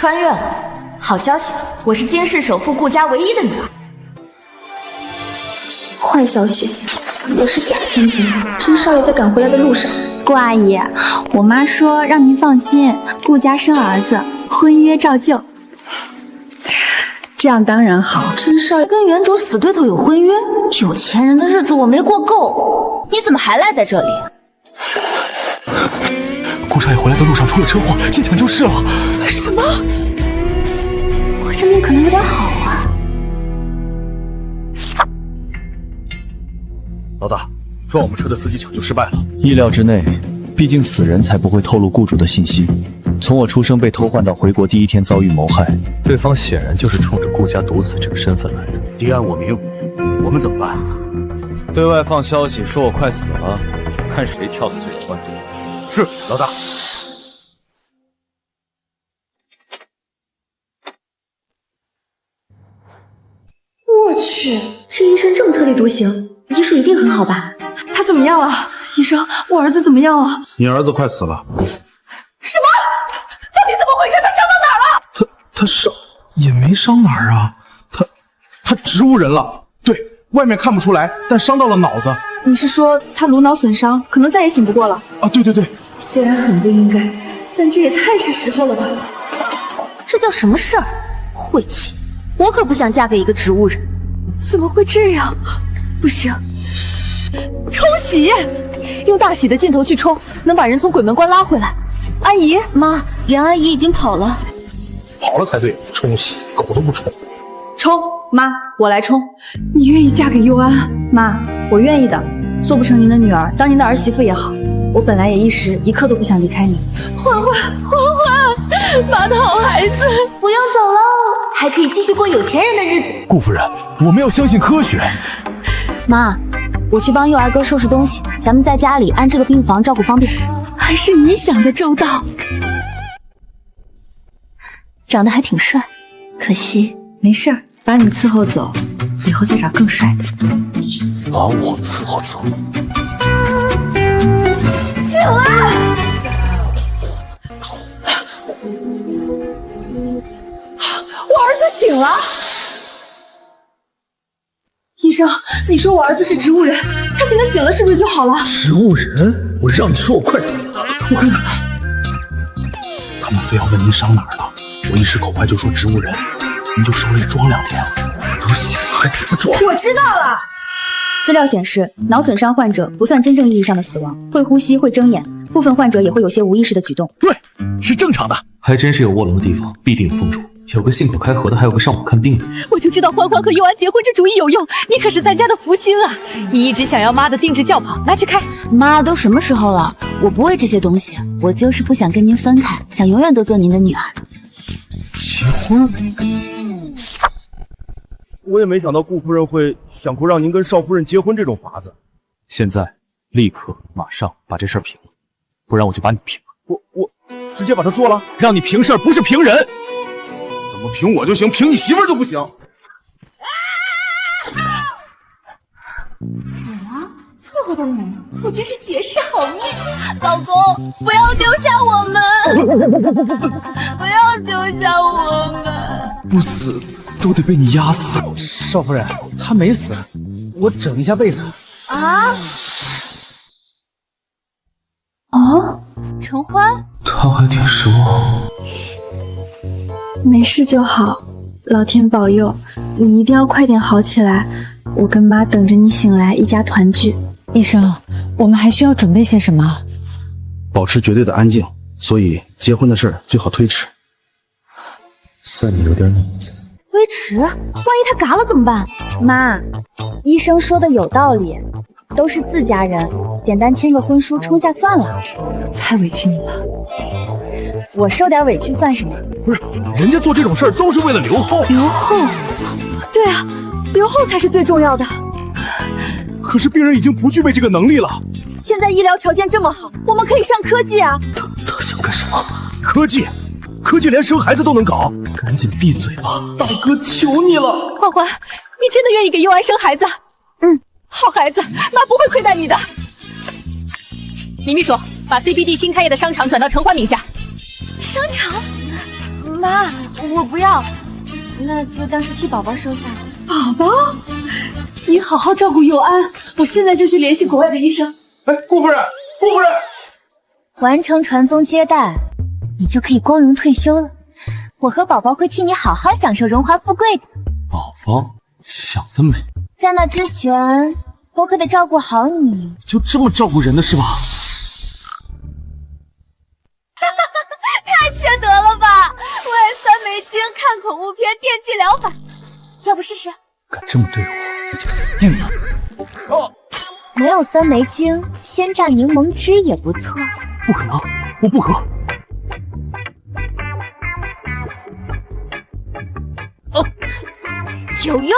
穿越了，好消息，我是监视首富顾家唯一的女儿。坏消息，我是假千金，甄少爷在赶回来的路上。顾阿姨，我妈说让您放心，顾家生儿子，婚约照旧。这样当然好。甄少爷跟原主死对头有婚约，有钱人的日子我没过够，你怎么还赖在这里？顾少爷回来的路上出了车祸，进抢救室了。什么？我这命可能有点好啊。老大，撞我们车的司机抢救失败了。意料之内，毕竟死人才不会透露雇主的信息。从我出生被偷换到回国第一天遭遇谋害，对方显然就是冲着顾家独子这个身份来的。敌暗我明，我们怎么办？对外放消息说我快死了，看谁跳的最欢。是，老大。我去，这医生这么特立独行，医术一定很好吧？他怎么样了？医生，我儿子怎么样了？你儿子快死了。什么？到底怎么回事？他伤到哪儿了？他伤也没伤哪儿啊，他植物人了。对，外面看不出来，但伤到了脑子。你是说他颅脑损伤，可能再也醒不过了？啊，对对对。虽然很不应该，但这也太是时候了吧？这叫什么事儿？晦气！我可不想嫁给一个植物人。怎么会这样？不行，冲洗，用大喜的劲头去冲，能把人从鬼门关拉回来。阿姨，妈，梁阿姨已经跑了。跑了才对，冲洗狗都不冲。冲，妈，我来冲。你愿意嫁给佑安？妈，我愿意的。做不成您的女儿，当您的儿媳妇也好。我本来也一时一刻都不想离开你。欢欢，妈的好孩子，不用走喽，还可以继续过有钱人的日子。顾夫人，我们要相信科学。妈，我去帮佑儿哥收拾东西，咱们在家里安置个病房，照顾方便。还是你想的周到。长得还挺帅，可惜没事儿，把你伺候走，以后再找更帅的。把我伺候走。醒了！我儿子醒了。医生，你说我儿子是植物人，他现在醒了是不是就好了？植物人？我让你说我快死了。我看看，他们非要问您伤哪儿了，我一时口快就说植物人，您就受累装2天。我都醒了还怎么装？我知道了。资料显示，脑损伤患者不算真正意义上的死亡，会呼吸，会睁眼，部分患者也会有些无意识的举动。对，是正常的。还真是有卧龙的地方，必定有风主。有个信口开河的，还有个上午看病的。我就知道欢欢和佑安结婚这主意有用，你可是咱家的福星啊！你一直想要妈的定制轿跑，拿去开。妈，都什么时候了？我不为这些东西，我就是不想跟您分开，想永远都做您的女儿。结婚？我也没想到顾夫人会想过让您跟少夫人结婚这种法子。现在，立刻，马上把这事儿平了，不然我就把你平了。我直接把它做了，让你平事儿，不是平人。怎么平我就行，平你媳妇儿就不行？伺候的美，我真是绝世好命。老公，不要丢下我们，不要丢下我们。不死都得被你压死。少夫人，他没死，我整一下被子。啊？哦，陈欢，他还挺失望。没事就好，老天保佑，你一定要快点好起来。我跟妈等着你醒来，一家团聚。医生，我们还需要准备些什么？保持绝对的安静，所以结婚的事最好推迟。算你有点脑子。推迟？万一他嘎了怎么办？妈，医生说的有道理，都是自家人，简单签个婚书冲下算了。太委屈你了。我受点委屈算什么？不是，人家做这种事儿都是为了留后。留后？对啊，留后才是最重要的。可是病人已经不具备这个能力了。现在医疗条件这么好，我们可以上科技啊。他想干什么？科技？科技连生孩子都能搞？赶紧闭嘴吧，大哥，求你了！欢欢，你真的愿意给佑安生孩子？好孩子，妈不会亏待你的。李秘书，把 CBD 新开业的商场转到陈欢名下。商场？妈，我不要，那就当是替宝宝收下了。宝宝，你好好照顾佑安，我现在就去联系国外的医生。哎，顾夫人，顾夫人，完成传宗接代，你就可以光荣退休了。我和宝宝会替你好好享受荣华富贵的。宝宝想得美，在那之前，我可得照顾好你。就这么照顾人的是吧？太缺德了吧！我也3枚精看恐怖片电击疗法，要不试试？敢这么对我，你就死定了！没有3枚精，鲜榨柠檬汁也不错。不可能，我不喝。有用，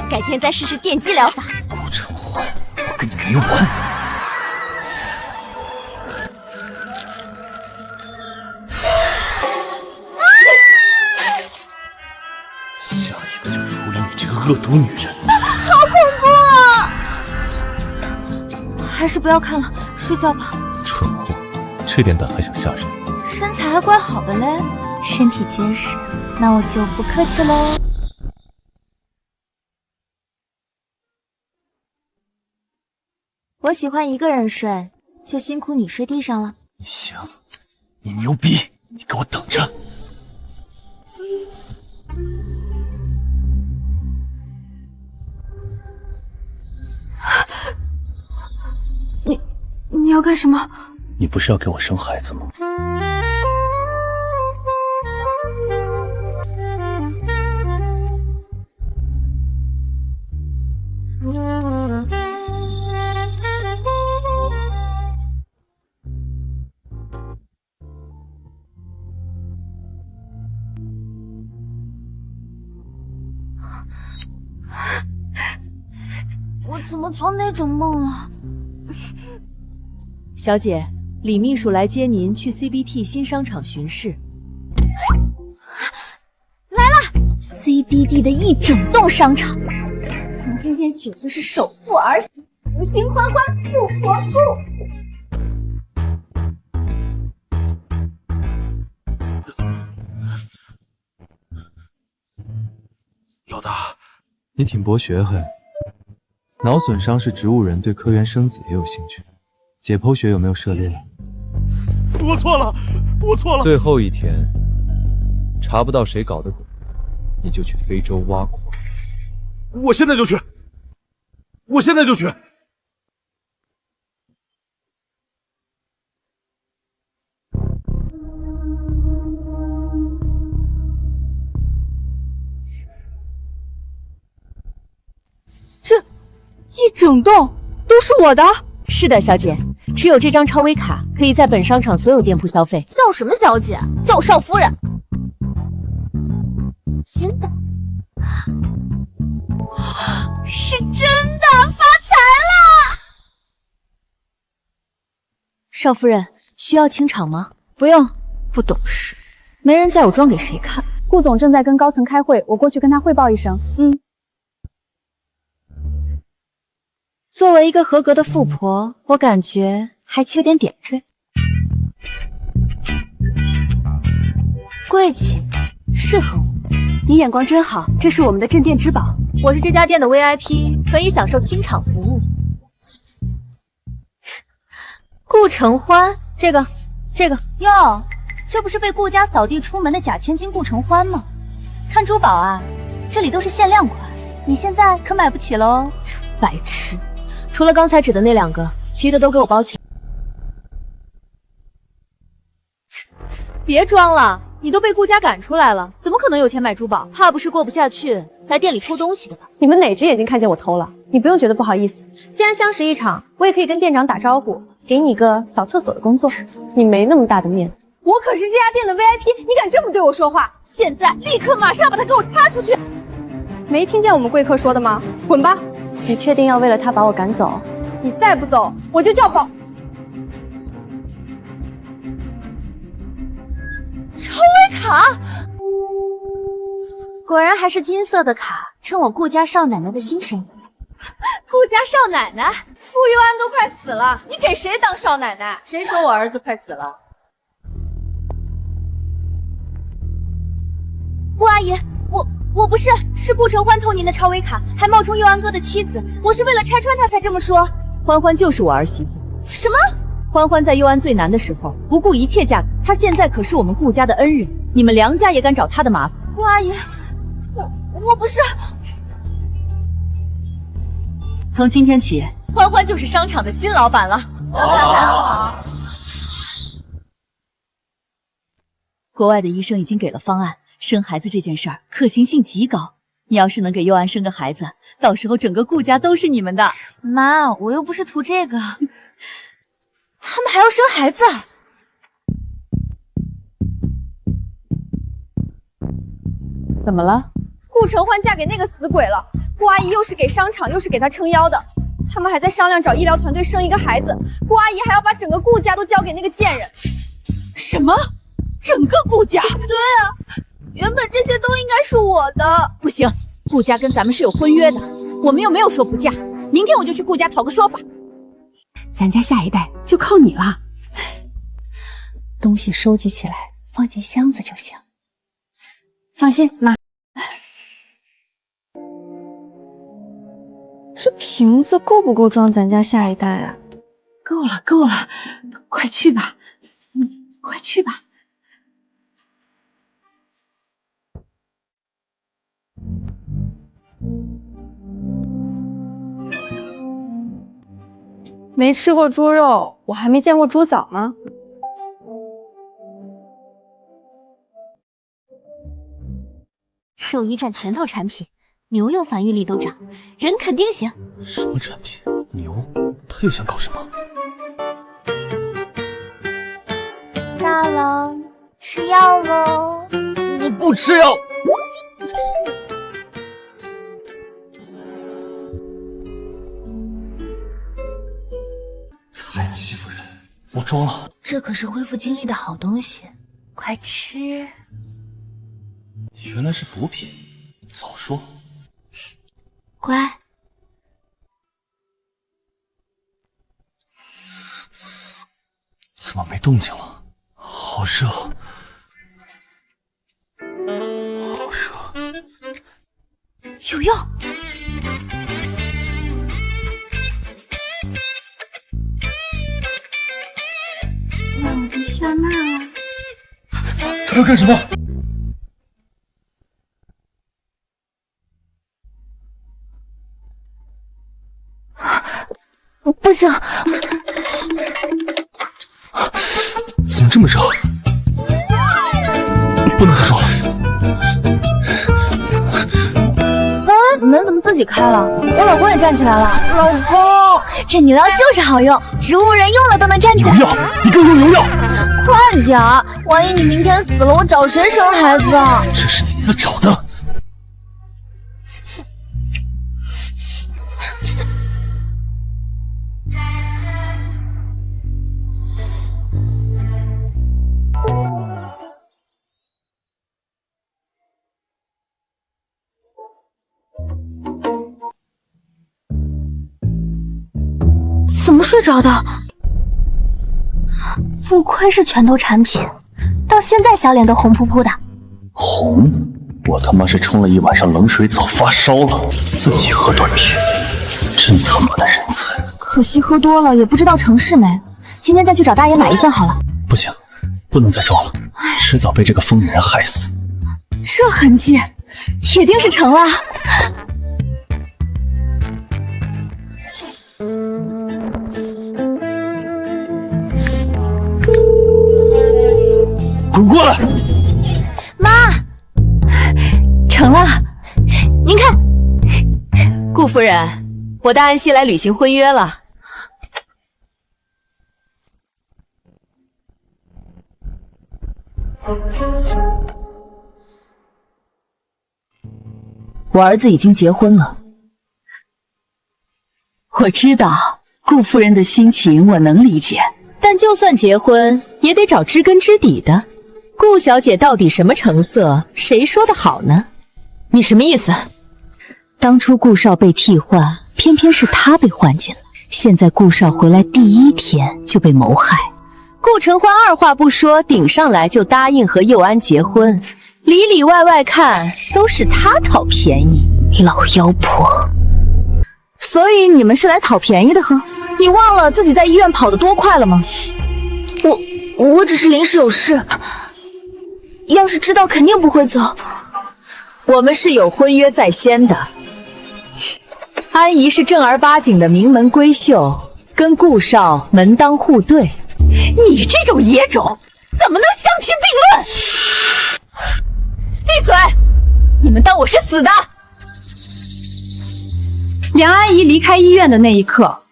改天再试试电击疗法。顾承欢，我跟你没完！下一个就处理你这个恶毒女人！好恐怖啊！还是不要看了，睡觉吧。蠢货，这点胆还想吓人？身材还怪好的嘞，身体结实，那我就不客气喽。我喜欢一个人睡，就辛苦你睡地上了。你行，你牛逼，你给我等着！你要干什么？你不是要给我生孩子吗？我怎么做那种梦了？小姐，李秘书来接您去 CBT 新商场巡视。来了 ，CBD 的一整栋商场，从今天起就是首富儿媳，福星欢欢，富婆富。老大，你挺博学嘿。脑损伤是植物人，对科研生子也有兴趣。解剖学有没有涉猎？我错了，我错了。最后一天，查不到谁搞的鬼，你就去非洲挖矿。我现在就去，我现在就去。一整栋都是我的。是的，小姐，持有这张超微卡，可以在本商场所有店铺消费。叫什么小姐？叫我少夫人。真的？是真的，发财了！少夫人，需要清场吗？不用，不懂事，没人在我装给谁看。顾总正在跟高层开会，我过去跟他汇报一声。作为一个合格的富婆，我感觉还缺点点缀。贵气，适合我。你眼光真好，这是我们的镇店之宝。我是这家店的 VIP， 可以享受清场服务。顾承欢，这个哟，这不是被顾家扫地出门的假千金顾承欢吗？看珠宝啊，这里都是限量款，你现在可买不起喽。白痴。除了刚才指的那2个，其余的都给我包起来。别装了，你都被顾家赶出来了，怎么可能有钱买珠宝？怕不是过不下去来店里偷东西的吧？你们哪只眼睛看见我偷了？你不用觉得不好意思，既然相识一场，我也可以跟店长打招呼，给你个扫厕所的工作。你没那么大的面子。我可是这家店的 VIP， 你敢这么对我说话？现在立刻马上把他给我插出去！没听见我们贵客说的吗？滚吧！你确定要为了他把我赶走？你再不走，我就叫保。超微卡，果然还是金色的卡，称我顾家少奶奶的新身份。顾家少奶奶，顾佑安都快死了，你给谁当少奶奶？谁说我儿子快死了？顾阿姨，我不是，是顾承欢偷您的超微卡，还冒充佑安哥的妻子，我是为了拆穿他才这么说。欢欢就是我儿媳妇。什么？欢欢在佑安最难的时候不顾一切嫁给他，现在可是我们顾家的恩人，你们梁家也敢找他的麻烦？顾阿姨，我不是。从今天起，欢欢就是商场的新老板了。老板好。国外的医生已经给了方案，生孩子这件事儿可行性极高。你要是能给佑安生个孩子，到时候整个顾家都是你们的。妈，我又不是图这个。他们还要生孩子？怎么了？顾承欢嫁给那个死鬼了，顾阿姨又是给商场又是给他撑腰的，他们还在商量找医疗团队生一个孩子，顾阿姨还要把整个顾家都交给那个贱人。什么？整个顾家？对啊，原本这些都应该是我的。不行，顾家跟咱们是有婚约的，我们又没有说不嫁。明天我就去顾家讨个说法。咱家下一代就靠你了。东西收集起来，放进箱子就行。放心，妈。这瓶子够不够装咱家下一代啊？够了，够了，快去吧，快去吧。没吃过猪肉，我还没见过猪枣呢。兽医站全套产品，牛用繁育力都涨，人肯定行。什么产品？牛？他又想搞什么？大郎，吃药喽！我不吃药。太欺负人！我装了。这可是恢复精力的好东西，快吃。原来是补品，早说。乖。怎么没动静了？好热，好热。有用。忘记下麦了。他要干什么？不行，怎么这么热？不能再装了。门怎么自己开了？我老公也站起来了。老公，这牛药就是好用，植物人用了都能站起来。牛药，你给我用牛药！快点儿，万一你明天死了，我找谁生孩子啊？这是你自找的。怎么睡着的？不愧是拳头产品，到现在小脸都红扑扑的。红？我他妈是冲了一晚上冷水澡发烧了，自己喝断片，真他妈的人才！可惜喝多了也不知道成事没。今天再去找大爷买一份好了。不行，不能再装了，迟早被这个疯女人害死。这痕迹，铁定是成了。滚过来！妈，成了。您看，顾夫人，我带安西来履行婚约了。我儿子已经结婚了。我知道顾夫人的心情，我能理解。但就算结婚，也得找知根知底的。顾小姐到底什么成色？谁说的好呢？你什么意思？当初顾少被替换，偏偏是他被换进了。现在顾少回来第一天就被谋害，顾承欢二话不说顶上来就答应和佑安结婚。里里外外看都是他讨便宜，老妖婆。所以你们是来讨便宜的呵？你忘了自己在医院跑得多快了吗？我只是临时有事，要是知道肯定不会走。我们是有婚约在先的。安姨是正儿八经的名门闺秀，跟顾少门当户对。你这种野种，怎么能相提并论？闭嘴！你们当我是死的？梁阿姨离开医院的那一刻，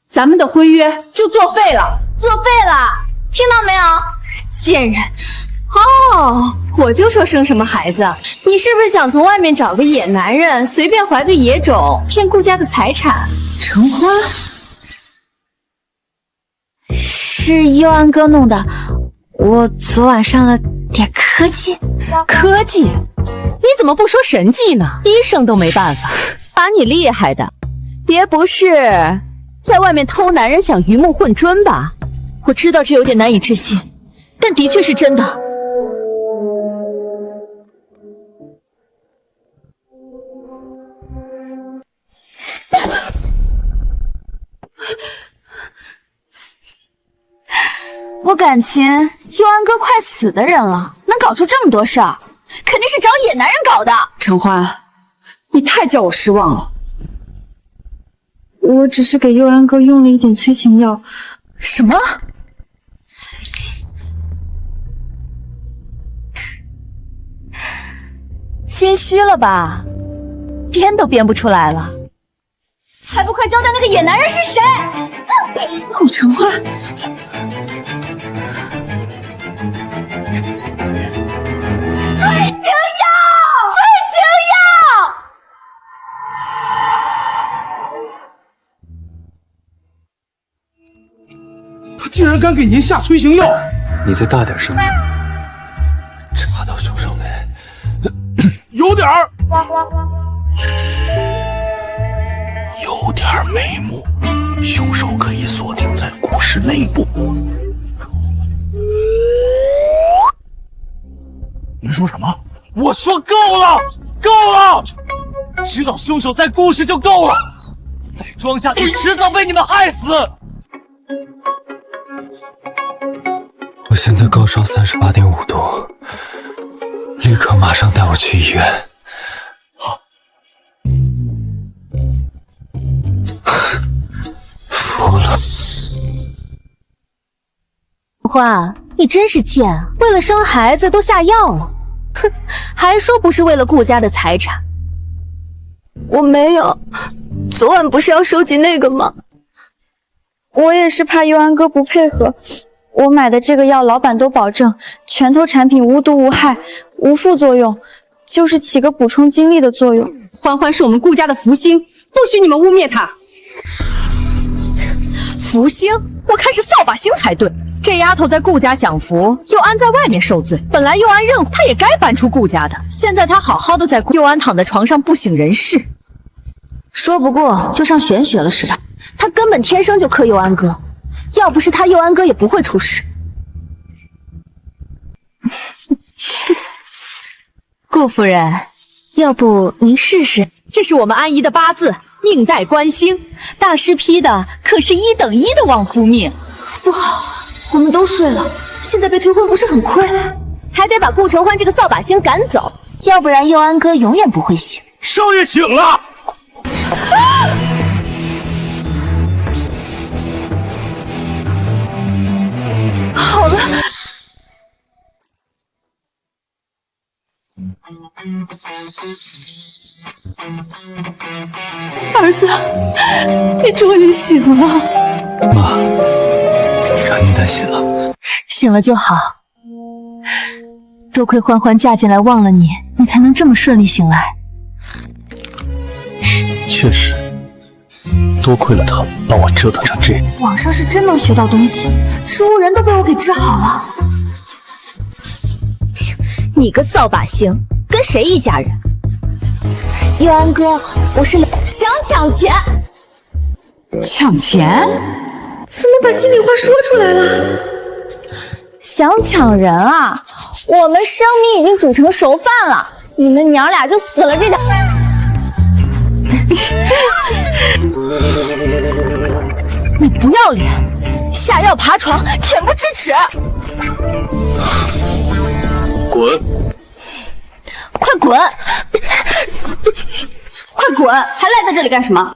咱们的婚约就作废了。作废了，听到没有？贱人！哦，我就说生什么孩子，你是不是想从外面找个野男人，随便怀个野种，骗顾家的财产？承欢是佑安哥弄的，我昨晚上了点科技。科技？你怎么不说神技呢？医生都没办法，把你厉害的，别不是在外面偷男人想鱼目混珠吧？我知道这有点难以置信，但的确是真的。我感情佑安哥快死的人了，能搞出这么多事儿，肯定是找野男人搞的。承欢，你太叫我失望了。我只是给佑安哥用了一点催情药。什么？心虚了吧？编都编不出来了，还不快交代那个野男人是谁？顾承欢，追情药！追情药！他竟然敢给您下催情药！你再大点声，查到凶手没？有点儿，有点眉目，凶手可以锁定在顾氏内部。你说什么？我说够了，够了！知道凶手在顾氏就够了，再装下去，迟早被你们害死。我现在高烧38.5度，立刻马上带我去医院。好。服了。花，你真是贱啊！为了生孩子都下药了，哼，还说不是为了顾家的财产。我没有，昨晚不是要收集那个吗？我也是怕佑安哥不配合。我买的这个药，老板都保证拳头产品无毒无害，无副作用，就是起个补充精力的作用。欢欢是我们顾家的福星，不许你们污蔑她。福星？我看是扫把星才对。这丫头在顾家享福，佑安在外面受罪。本来佑安认她也该搬出顾家的，现在她好好的在佑安躺在床上不省人事。说不过就上玄学了是吧？他根本天生就克佑安哥，要不是他，佑安哥也不会出事。顾夫人，要不您试试？这是我们安姨的八字，命带官星，大师批的可是1等1的旺夫命。不好，我们都睡了，现在被推婚不是很亏？还得把顾承欢这个扫把星赶走，要不然佑安哥永远不会醒。少爷醒了。好了，儿子，你终于醒了。妈，让您担心了。醒了就好。多亏欢欢嫁进来忘了你，你才能这么顺利醒来。确实，多亏了他把我折腾成这样。网上是真能学到东西，植物人都被我给治好了。你个扫把星，跟谁一家人？佑安哥，我是想抢钱。抢钱？怎么把心里话说出来了？想抢人啊？我们生米已经煮成熟饭了，你们娘俩就死了这条。你不要脸，下药爬床，恬不知耻！滚！快滚！快滚！还赖在这里干什么？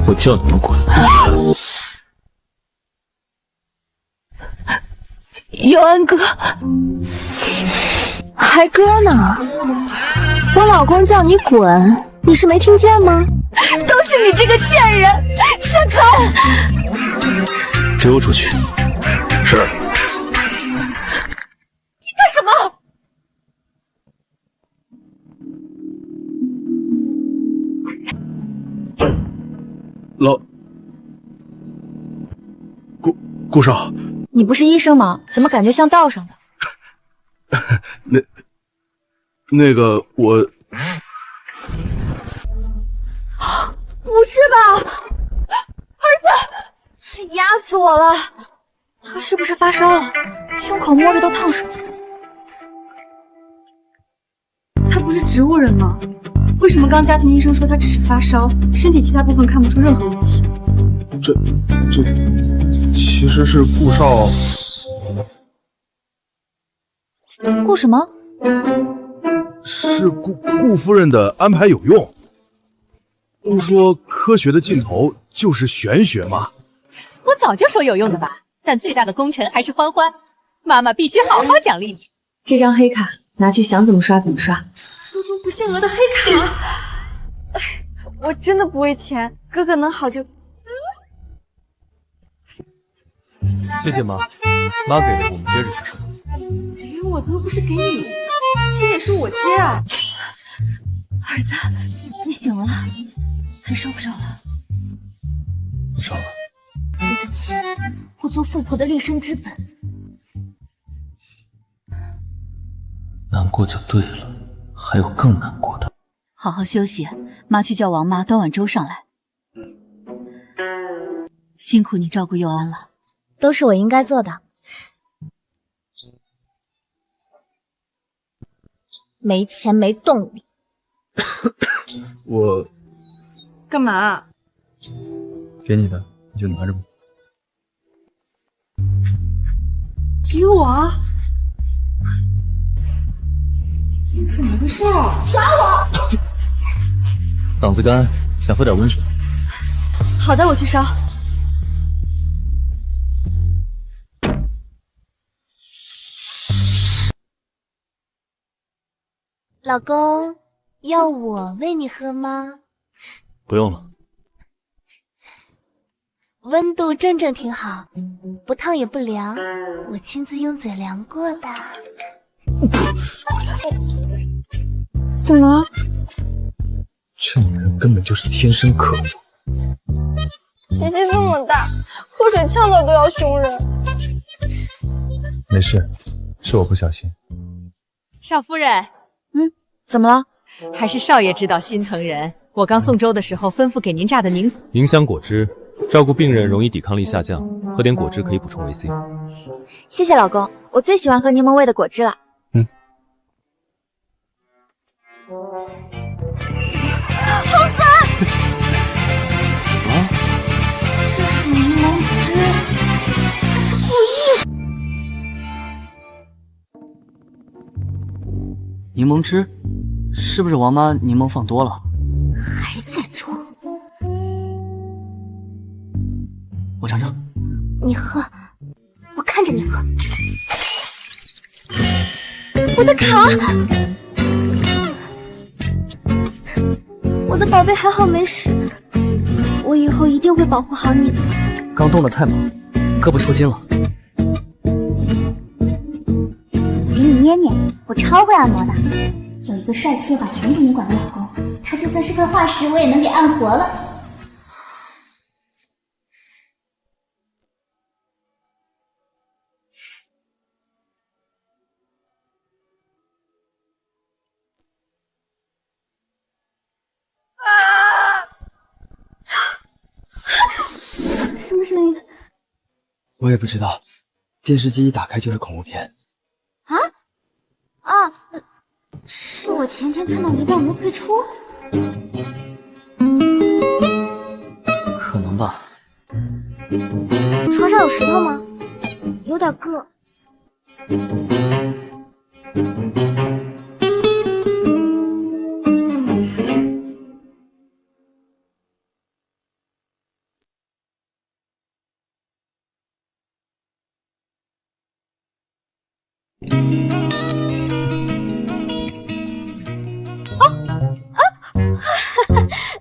我叫你们滚！佑安哥，还哥呢？我老公叫你滚，你是没听见吗？都是你这个贱人！现在给我出去！是。你干什么？顾少，你不是医生吗？怎么感觉像道上的？那个我，不是吧，儿子，压死我了！他是不是发烧了？胸口摸着都烫手。他不是植物人吗？为什么刚家庭医生说他只是发烧，身体其他部分看不出任何问题？这其实是顾少。顾什么？是顾夫人的安排有用。都说科学的尽头就是玄学嘛。我早就说有用的吧，但最大的功臣还是欢欢，妈妈必须好好奖励你。这张黑卡拿去想怎么刷怎么刷。说出不限额的黑卡。我真的不会钱，哥哥能好就。谢谢妈，妈给的我们接着吃。给我的又不是给你，接也是我接啊。儿子，你醒了，还烧不烧了？烧了。对得起，我做富婆的立身之本。难过就对了，还有更难过的。好好休息，妈去叫王妈端碗粥上来。辛苦你照顾佑安了，都是我应该做的。没钱没动力。我干嘛？给你的，你就拿着吧。给我？怎么回事？耍我！嗓子干，想喝点温水。好的，我去烧。老公，要我喂你喝吗？不用了。温度正正挺好，不烫也不凉，我亲自用嘴量过的。怎么了？这女人根本就是天生可恶。脾气这么大，喝水呛到都要凶人。没事，是我不小心。少夫人，怎么了？还是少爷知道心疼人。我刚送粥的时候吩咐给您榨的宁香果汁，照顾病人容易抵抗力下降，喝点果汁可以补充维 C。谢谢老公，我最喜欢喝柠檬味的果汁了。好酸！怎么了？这是柠檬汁，他是故意。柠檬汁，是不是王妈柠檬放多了？还在装？我尝尝。你喝，我看着你喝。我的卡，我的宝贝还好没事，我以后一定会保护好你的。刚动得太猛，胳膊抽筋了。给你捏捏，我超会按摩的。有一个帅气又把钱给你管的老公，他就算是块化石，我也能给按活了。什么声音？我也不知道，电视机一打开就是恐怖片。是我前天看到一半没退出。可能吧。床上有石头吗？有点硌。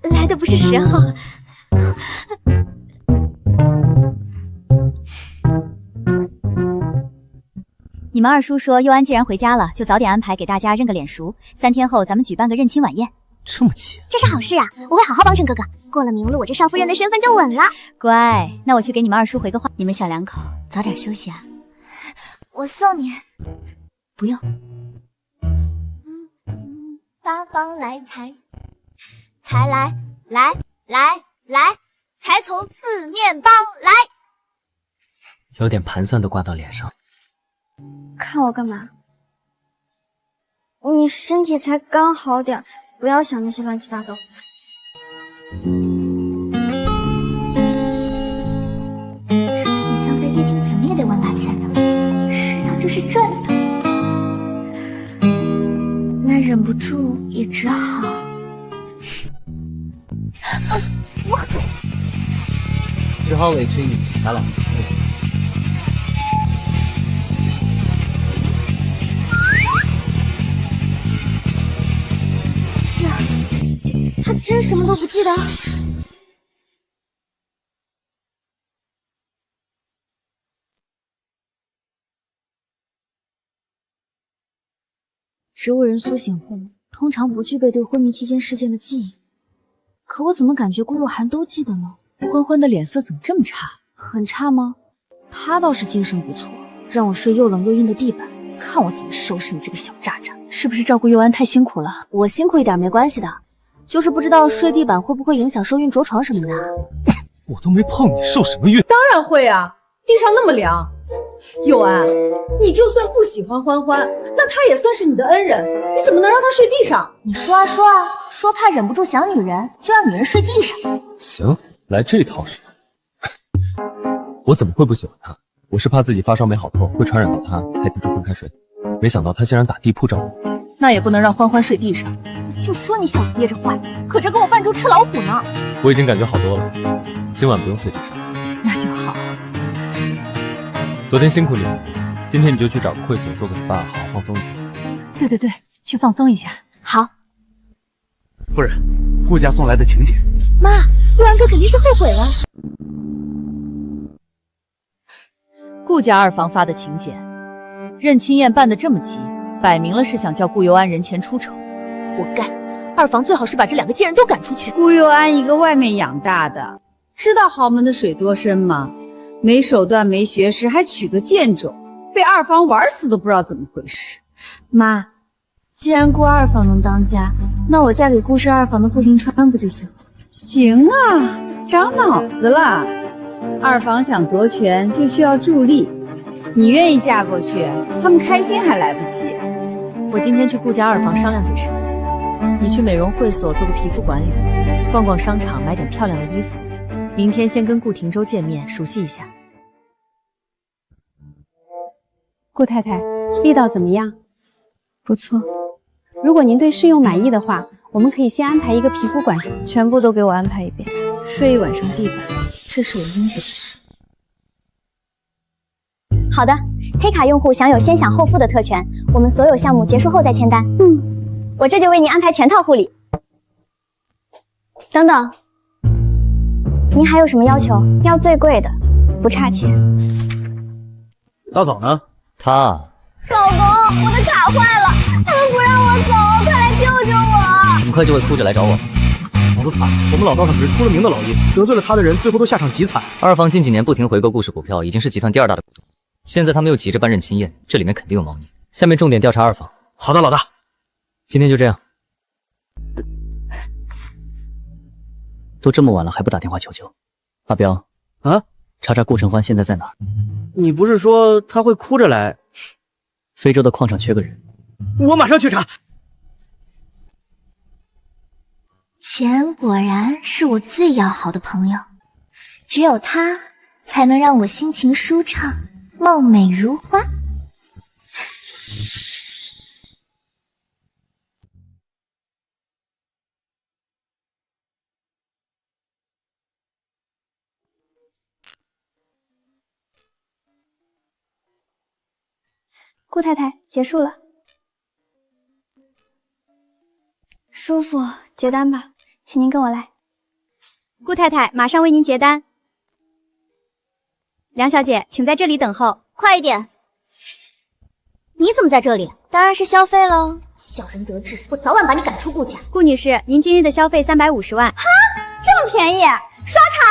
来的不是时候。你们二叔说，佑安既然回家了，就早点安排给大家认个脸熟。3天后咱们举办个认亲晚宴。这么急？这是好事啊！我会好好帮衬哥哥，过了明路，我这少夫人的身份就稳了。乖，那我去给你们二叔回个话。你们小两口早点休息啊。我送你。不用。八方来财，财来，财从四面帮来。有点盘算都挂到脸上。看我干嘛？你身体才刚好点，不要想那些乱七八糟。这品相费一顶怎么也得18000的，是要就是赚的。那忍不住也只好。只好委屈你。来了。他真什么都不记得？植物人苏醒后，通常不具备对昏迷期间事件的记忆，可我怎么感觉顾若涵都记得呢？欢欢的脸色怎么这么差？很差吗？他倒是精神不错，让我睡又冷又硬的地板，看我怎么收拾你这个小渣渣！是不是照顾佑安太辛苦了？我辛苦一点没关系的，就是不知道睡地板会不会影响受孕着床什么的。我都没碰你，受什么孕？当然会啊，地上那么凉。佑安，你就算不喜欢欢欢，那他也算是你的恩人，你怎么能让他睡地上？你说啊，说怕忍不住想女人，就让女人睡地上。行，来这套是。我怎么会不喜欢他？我是怕自己发烧没好透会传染到他，才提出分开睡。没想到他竟然打地铺找我。那也不能让欢欢睡地上。就说你小子憋着坏，可这跟我扮猪吃老虎呢。我已经感觉好多了，今晚不用睡地上。那就好。昨天辛苦你了，今天你就去找个会所做个 SPA，好好放松一下。对，去放松一下。好。夫人，顾家送来的请柬。妈，佑安哥肯定是后悔了。顾家二房发的请柬，认亲宴办得这么急，摆明了是想叫顾佑安人前出丑。活该，二房最好是把这2个贱人都赶出去。顾佑安一个外面养大的，知道豪门的水多深吗？没手段没学识，还娶个贱种，被二房玩死都不知道怎么回事。妈，既然顾二房能当家，那我嫁给顾氏二房的顾廷川不就行了？行啊，长脑子了。二房想夺权就需要助力，你愿意嫁过去，他们开心还来不及。我今天去顾家二房商量这事，你去美容会所做个皮肤管理，逛逛商场买点漂亮的衣服。明天先跟顾廷周见面，熟悉一下。顾太太，力道怎么样？不错。如果您对试用满意的话，我们可以先安排一个皮肤管理，全部都给我安排一遍。睡一晚上地板，这是我应得的事。好的，黑卡用户享有先享后付的特权，我们所有项目结束后再签单。我这就为您安排全套护理。等等，您还有什么要求？要最贵的，不差钱。大嫂呢？她老公，我的卡坏了，他们不让我走，快来救救我！很快就会哭着来找我。房子卡，我们老道上可是出了名的老义气，得罪了他的人，最后都下场极惨。二房近几年不停回购顾氏股票，已经是集团第2大的股东。现在他们又急着办认亲宴，这里面肯定有猫腻。下面重点调查二房。好的，老大。今天就这样。都这么晚了还不打电话求救？阿彪，啊，查查顾承欢现在在哪儿。你不是说他会哭着来？非洲的矿场缺个人，我马上去查。钱果然是我最要好的朋友，只有他才能让我心情舒畅，貌美如花。顾太太，结束了。叔父，结单吧，请您跟我来。顾太太，马上为您结单。梁小姐，请在这里等候。快一点！你怎么在这里？当然是消费喽。小人得志，我早晚把你赶出顾家。顾女士，您今日的消费350万。哈，这么便宜？刷卡。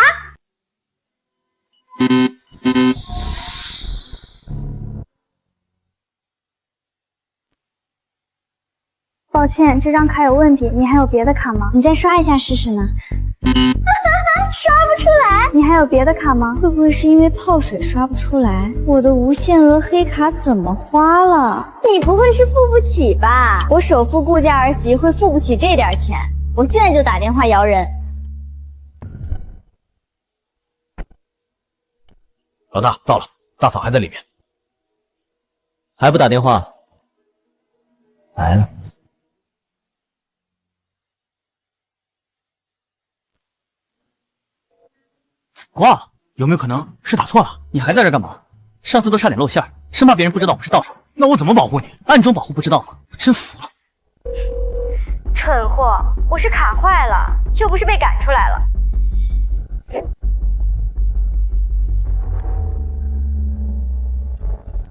抱歉，这张卡有问题，你还有别的卡吗？你再刷一下试试呢。刷不出来。你还有别的卡吗？会不会是因为泡水刷不出来？我的无限额黑卡怎么花了？你不会是付不起吧？我首富顾家儿媳会付不起这点钱？我现在就打电话摇人。老大到了，大嫂还在里面。还不打电话？来了。哇，有没有可能是打错了？你还在这干嘛？上次都差点露馅，生怕别人不知道我是道手。那我怎么保护你？暗中保护不知道吗？真服了。蠢货，我是卡坏了，又不是被赶出来了。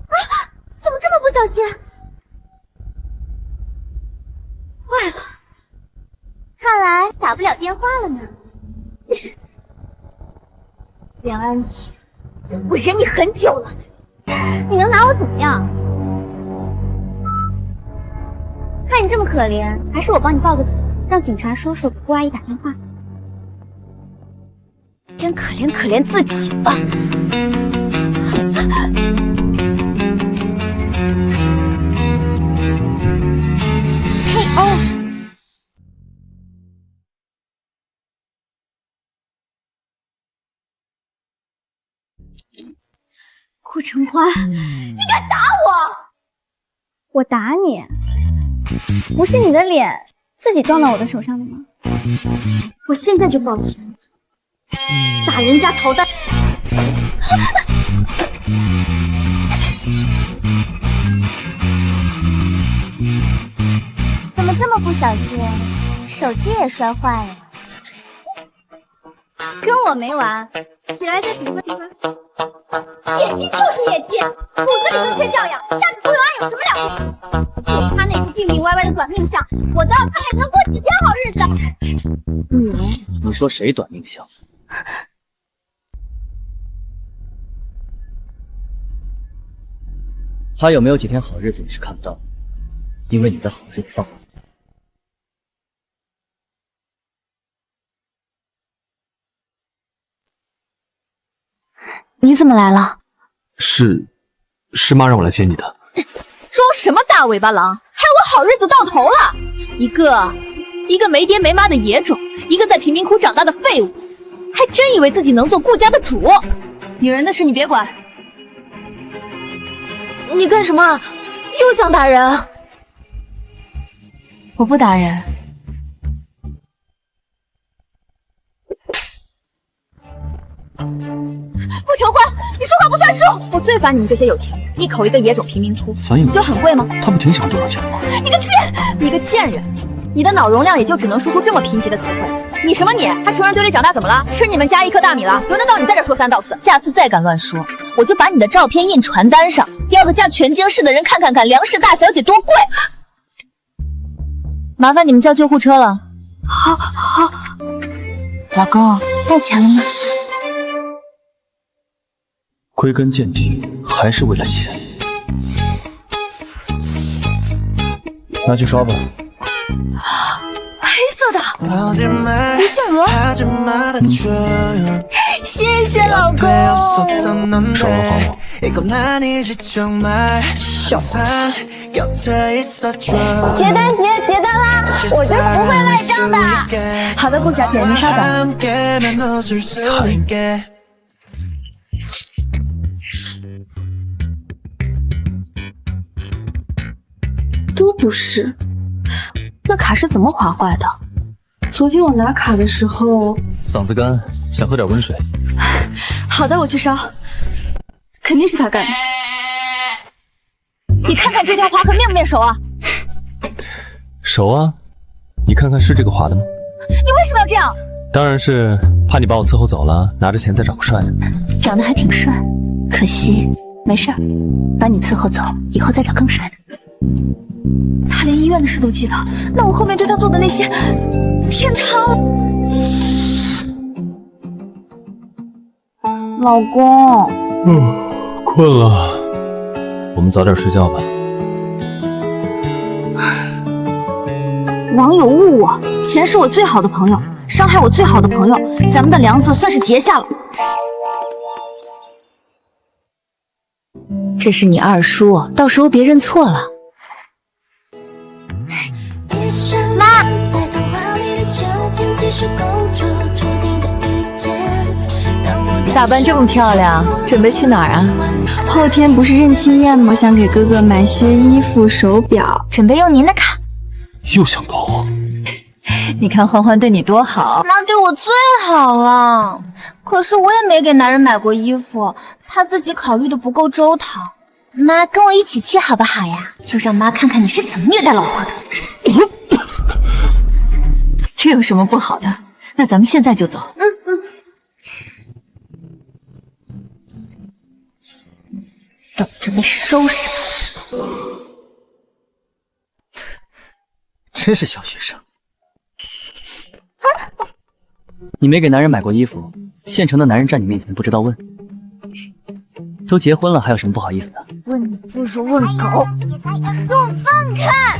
啊！怎么这么不小心？坏了，看来打不了电话了呢。梁安妮，我忍你很久了，你能拿我怎么样？看你这么可怜，还是我帮你报个警，让警察叔叔给顾阿姨打电话。先可怜可怜自己吧。KO。顾承欢，你敢打我？我打你？不是你的脸自己撞到我的手上的吗？我现在就报警，打人家头的。怎么这么不小心，手机也摔坏了？跟我没完，起来再比划比划。业绩就是业绩，骨子里就缺教养，嫁给顾永安有什么了不起？就他那副病病歪歪的短命相，我倒要看看你能过几天好日子。你说谁短命相？他有没有几天好日子你是看不到的，因为你的好日子到了。你怎么来了？是妈让我来接你的。装什么大尾巴狼？害我好日子到头了！一个没爹没妈的野种，一个在贫民窟长大的废物，还真以为自己能做顾家的主。女人的事你别管。你干什么？又想打人？我不打人。顾承欢，你说话不算数！我最烦你们这些有钱人，一口一个野种贫民窟，反应就很贵吗？他不挺喜欢多少钱吗？你个贱，你个贱人！你的脑容量也就只能输出这么贫瘠的词汇。你什么你？他穷人堆里长大怎么了？吃你们家一颗大米了？轮得到你在这说3道4？下次再敢乱说，我就把你的照片印传单上，标个价，全京市的人看看梁氏大小姐多贵。麻烦你们叫救护车了。好，好。老公，带钱了吗？归根结底还是为了钱。拿去刷吧。黑色的无限额，谢谢老公。手都还我。小气。结单结单啦！我就是不会赖账的。好的，顾小姐，您稍等。都不是，那卡是怎么划坏的？昨天我拿卡的时候，嗓子干，想喝点温水。好的，我去烧。肯定是他干的。你看看这家划痕面不面熟啊？熟啊，你看看是这个划的吗？你为什么要这样？当然是怕你把我伺候走了，拿着钱再找个帅的。长得还挺帅，可惜没事儿，把你伺候走，以后再找更帅的。他连医院的事都记得，那我后面对他做的那些，天塌了！老公，困了，我们早点睡觉吧。网友误我，钱是我最好的朋友，伤害我最好的朋友，咱们的梁子算是结下了。这是你二叔，到时候别认错了。妈，打扮这么漂亮，准备去哪儿啊？后天不是认亲宴吗？想给哥哥买些衣服、手表，准备用您的卡。又想搞我？你看欢欢对你多好，妈对我最好了。可是我也没给男人买过衣服，他自己考虑的不够周到。妈，跟我一起去好不好呀？就让妈看看你是怎么虐待老婆的。这有什么不好的？那咱们现在就走。等着被收拾。真是小学生。你没给男人买过衣服，现成的男人站你面前不知道问。都结婚了，还有什么不好意思的？问你不如问狗，给我放开！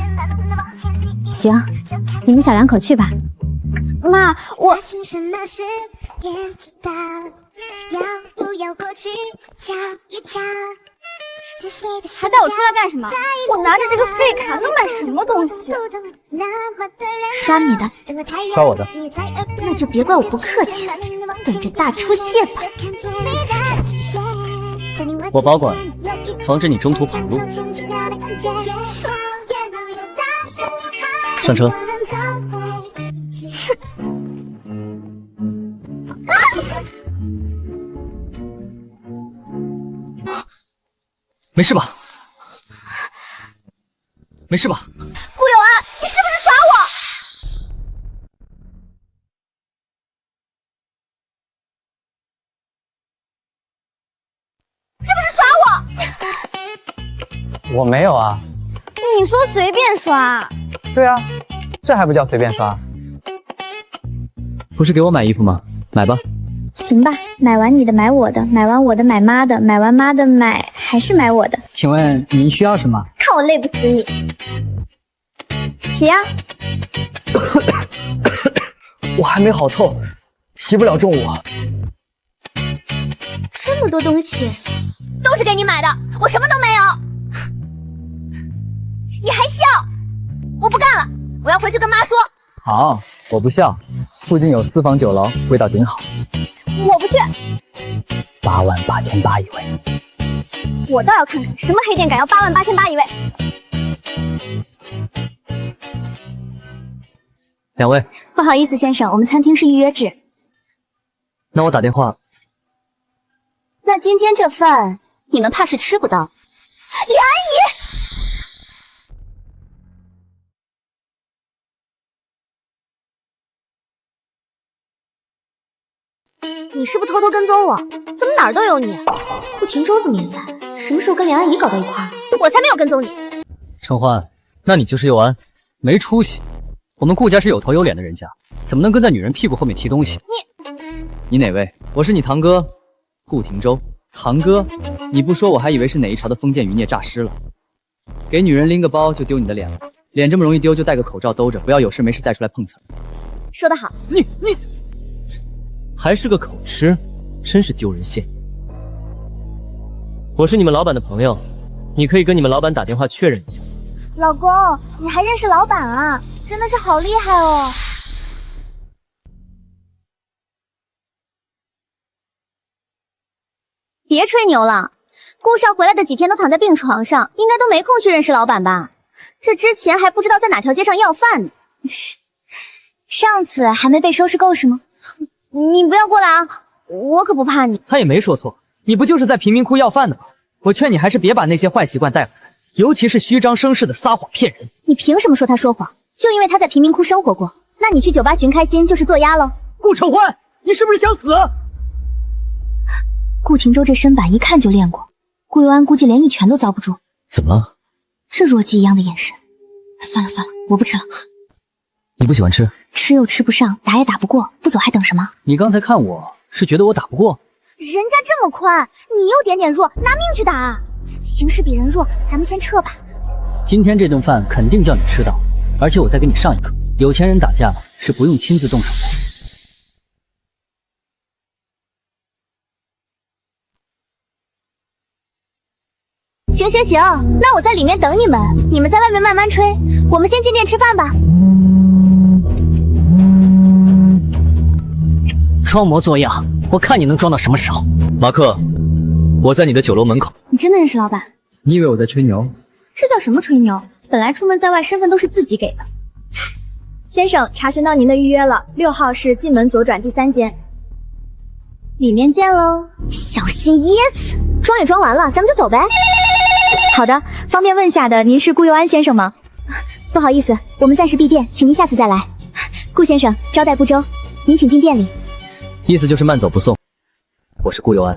行，你们小两口去吧。妈，我还带我出来干什么？我拿着这个废卡能买什么东西？刷你的，刷我的，那就别怪我不客气了，等着大出血吧。我保管，防止你中途跑路。上车。没事吧？没事吧？顾有安，你是不是耍我？是不是耍我？我没有啊。你说随便刷？对啊，这还不叫随便刷？不是给我买衣服吗？买吧。行吧，买完你的买我的，买完我的买妈的，买完妈的买还是买我的。请问您需要什么？看我累不死你！提呀！我还没好透，提不了重物。这么多东西，都是给你买的，我什么都没有。你还笑？我不干了，我要回去跟妈说。好，我不笑。附近有私房酒楼，味道顶好。我不去。88800一位。我倒要看看什么黑店敢要88800一位。两位，不好意思，先生，我们餐厅是预约制。那我打电话。那今天这饭你们怕是吃不到。李安姨。你是不是偷偷跟踪我？怎么哪儿都有你？顾廷舟这么也在，什么时候跟梁安怡搞到一块儿？我才没有跟踪你。陈欢，那你就是佑安，没出息。我们顾家是有头有脸的人家，怎么能跟在女人屁股后面提东西？你哪位？我是你堂哥，顾廷舟。堂哥，你不说我还以为是哪一朝的封建余孽诈尸了。给女人拎个包就丢你的脸了，脸这么容易丢就戴个口罩兜着，不要有事没事带出来碰瓷。说得好。你还是个口吃，真是丢人现眼。我是你们老板的朋友，你可以跟你们老板打电话确认一下。老公，你还认识老板啊？真的是好厉害哦！别吹牛了，顾少回来的几天都躺在病床上，应该都没空去认识老板吧？这之前还不知道在哪条街上要饭呢。上次还没被收拾够是吗？你不要过来啊，我可不怕你。他也没说错，你不就是在贫民窟要饭的吗？我劝你还是别把那些坏习惯带回来，尤其是虚张声势的撒谎骗人。你凭什么说他说谎？就因为他在贫民窟生活过？那你去酒吧寻开心就是做鸭喽？顾承欢，你是不是想死？顾廷周这身板一看就练过，顾佑安估计连一拳都遭不住。怎么了？这弱鸡一样的眼神。算了，我不吃了。你不喜欢吃？吃又吃不上，打也打不过，不走还等什么？你刚才看我是觉得我打不过？人家这么宽，你又点点弱，拿命去打。形势比人弱，咱们先撤吧。今天这顿饭肯定叫你吃到，而且我再给你上一课，有钱人打架是不用亲自动手的。行，那我在里面等你们，你们在外面慢慢吹，我们先进店吃饭吧。装模作样，我看你能装到什么时候？马克，我在你的酒楼门口。你真的认识老板？你以为我在吹牛？这叫什么吹牛？本来出门在外身份都是自己给的。先生，查询到您的预约了，6号是进门左转第3间，里面见喽。小心噎死！装也装完了，咱们就走呗。好的，方便问下的，您是顾佑安先生吗？不好意思，我们暂时闭店，请您下次再来。顾先生，招待不周，您请进店里。意思就是慢走不送。我是顾佑安。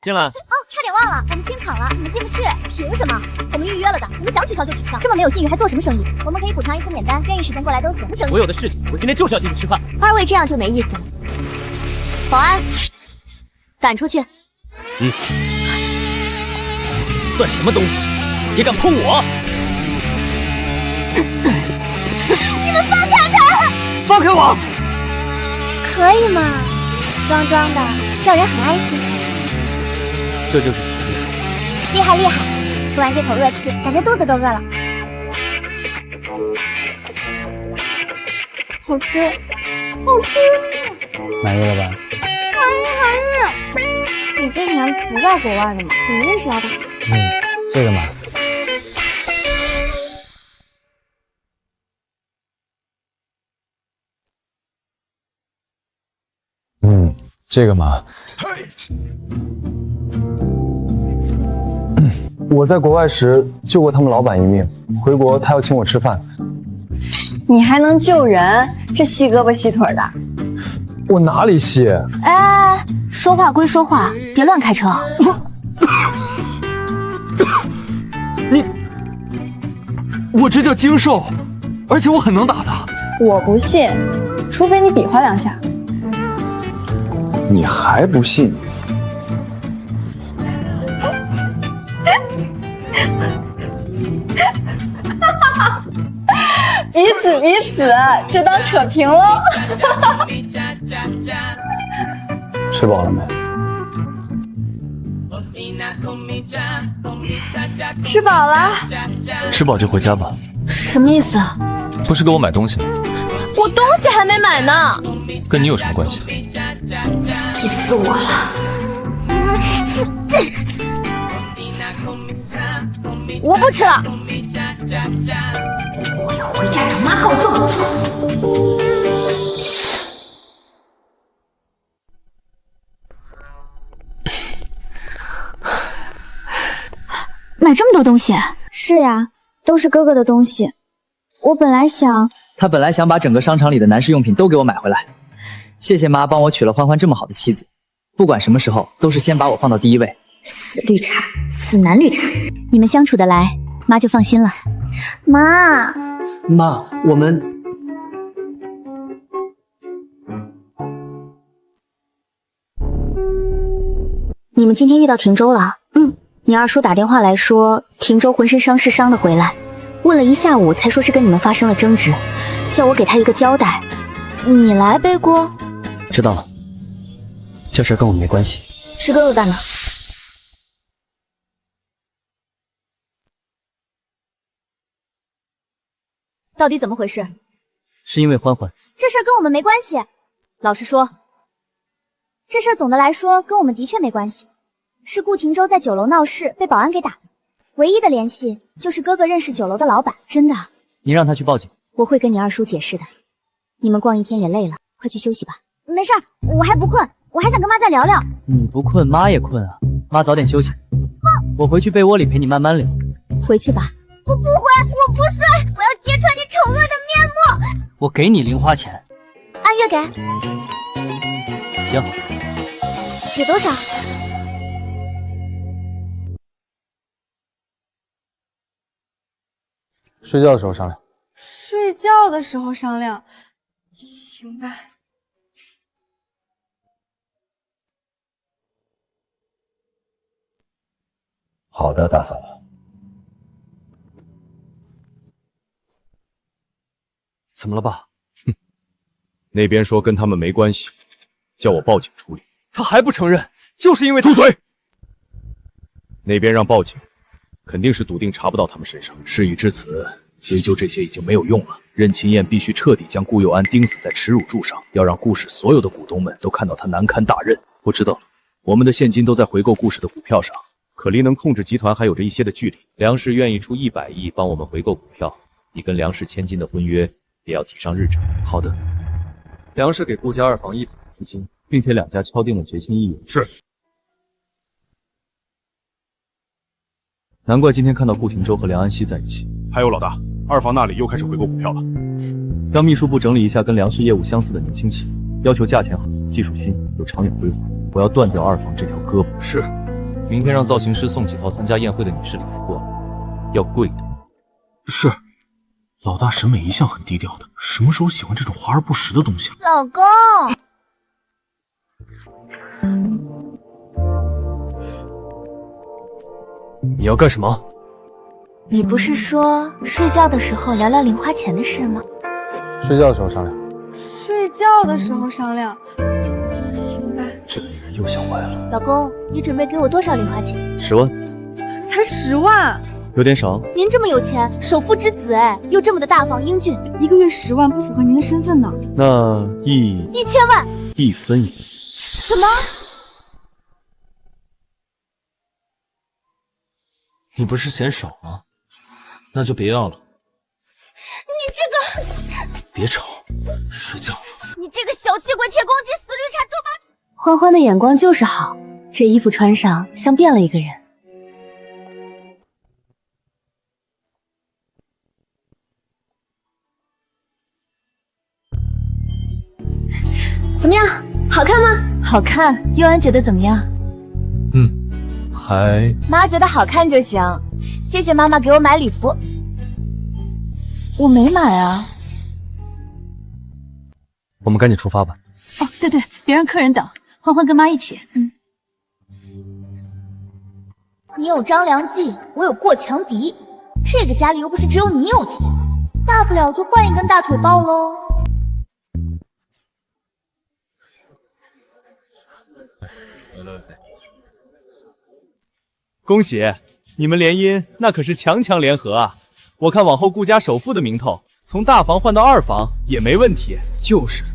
进来。哦，差点忘了，我们清跑了，你们进不去。凭什么？我们预约了的，你们想取消就取消。这么没有信誉还做什么生意？我们可以补偿1次免单，任意时间过来都行。生意。我有的事情，我今天就是要进去吃饭。2位这样就没意思了。保安，赶出去。算什么东西？别敢碰我！你们放开他！放开我！可以吗？装装的，叫人很安心。这就是实力。厉害！出完这口恶气，感觉肚子都饿了。好吃。满意了吧？满意。你之前不在国外的吗？怎么认识老板？这个嘛。这个嘛。我在国外时救过他们老板一命，回国他要请我吃饭。你还能救人？这细胳膊细腿的。我哪里细？哎，说话归说话，别乱开车。我这叫精瘦，而且我很能打的。我不信，除非你比划2下。你还不信？彼此，就当扯平喽。吃饱了没？吃饱了。吃饱就回家吧。什么意思？不是给我买东西吗？我东西还没买呢。跟你有什么关系？气死我了！我不吃了。我要回家找妈告状。买这么多东西？是呀，都是哥哥的东西。我本来想……他本来想把整个商场里的男士用品都给我买回来。谢谢妈帮我娶了欢欢这么好的妻子，不管什么时候都是先把我放到第一位。死绿茶，死男绿茶，你们相处得来，妈就放心了。妈，我们你们今天遇到廷周了？你二叔打电话来说，廷周浑身伤势伤得回来，问了一下午才说是跟你们发生了争执，叫我给他一个交代。你来背锅？知道了，这事跟我没关系。是哥哥干的。到底怎么回事？是因为欢欢。这事跟我们没关系。老实说，这事总的来说跟我们的确没关系。是顾廷舟在酒楼闹事被保安给打的，唯一的联系就是哥哥认识酒楼的老板。真的？你让他去报警。我会跟你二叔解释的。你们逛一天也累了，快去休息吧。没事儿，我还不困，我还想跟妈再聊聊。你不困，妈也困啊。妈早点休息。我回去被窝里陪你慢慢聊。回去吧。我不回，我不睡，我要揭穿你丑恶的面目。我给你零花钱。按月给。行。有多少？睡觉的时候商量。睡觉的时候商量，行吧。好的，大嫂。怎么了爸？哼，那边说跟他们没关系，叫我报警处理。他还不承认，就是因为住嘴！那边让报警，肯定是笃定查不到他们身上。事已至此，追究这些已经没有用了。任清燕必须彻底将顾佑安钉死在耻辱柱上，要让顾氏所有的股东们都看到他难堪大任。我知道了，我们的现金都在回购顾氏的股票上，可离能控制集团还有着一些的距离。梁氏愿意出100亿帮我们回购股票，你跟梁氏签金的婚约也要提上日程。好的，梁氏给顾家二房100亿资金，并且2家敲定了结清意愿。是。难怪今天看到顾廷舟和梁安熙在一起。还有老大，二房那里又开始回购股票了。让秘书部整理一下跟梁氏业务相似的年轻企业，要求价钱好、技术新、有长远规划。我要断掉二房这条胳膊。是。明天让造型师送几套参加宴会的女士礼服过来，要贵的。是。老大审美一向很低调的，什么时候喜欢这种华而不实的东西了？老公。你要干什么？你不是说睡觉的时候聊聊零花钱的事吗？睡觉的时候商量。睡觉的时候商量，行吧。这个女人又想歪了。老公，你准备给我多少零花钱？10万。才10万？有点少。您这么有钱，首富之子哎，又这么的大方英俊，1个月10万不符合您的身份呢。那1000万。1分1分。什么？你不是嫌少吗？那就别要了。你这个……别吵，睡觉。你这个小气鬼、铁公鸡、死绿茶、周八……欢欢的眼光就是好，这衣服穿上像变了一个人。怎么样？好看吗？好看。佑安觉得怎么样？还……妈觉得好看就行。谢谢妈妈给我买礼服。我没买啊。我们赶紧出发吧。哦，对对，别让客人等。欢欢跟妈一起。你有张良计，我有过墙敌。这个家里又不是只有你有钱，大不了就换一根大腿抱喽。恭喜你们联姻，那可是强强联合啊！我看往后顾家首富的名头，从大房换到二房也没问题。就是，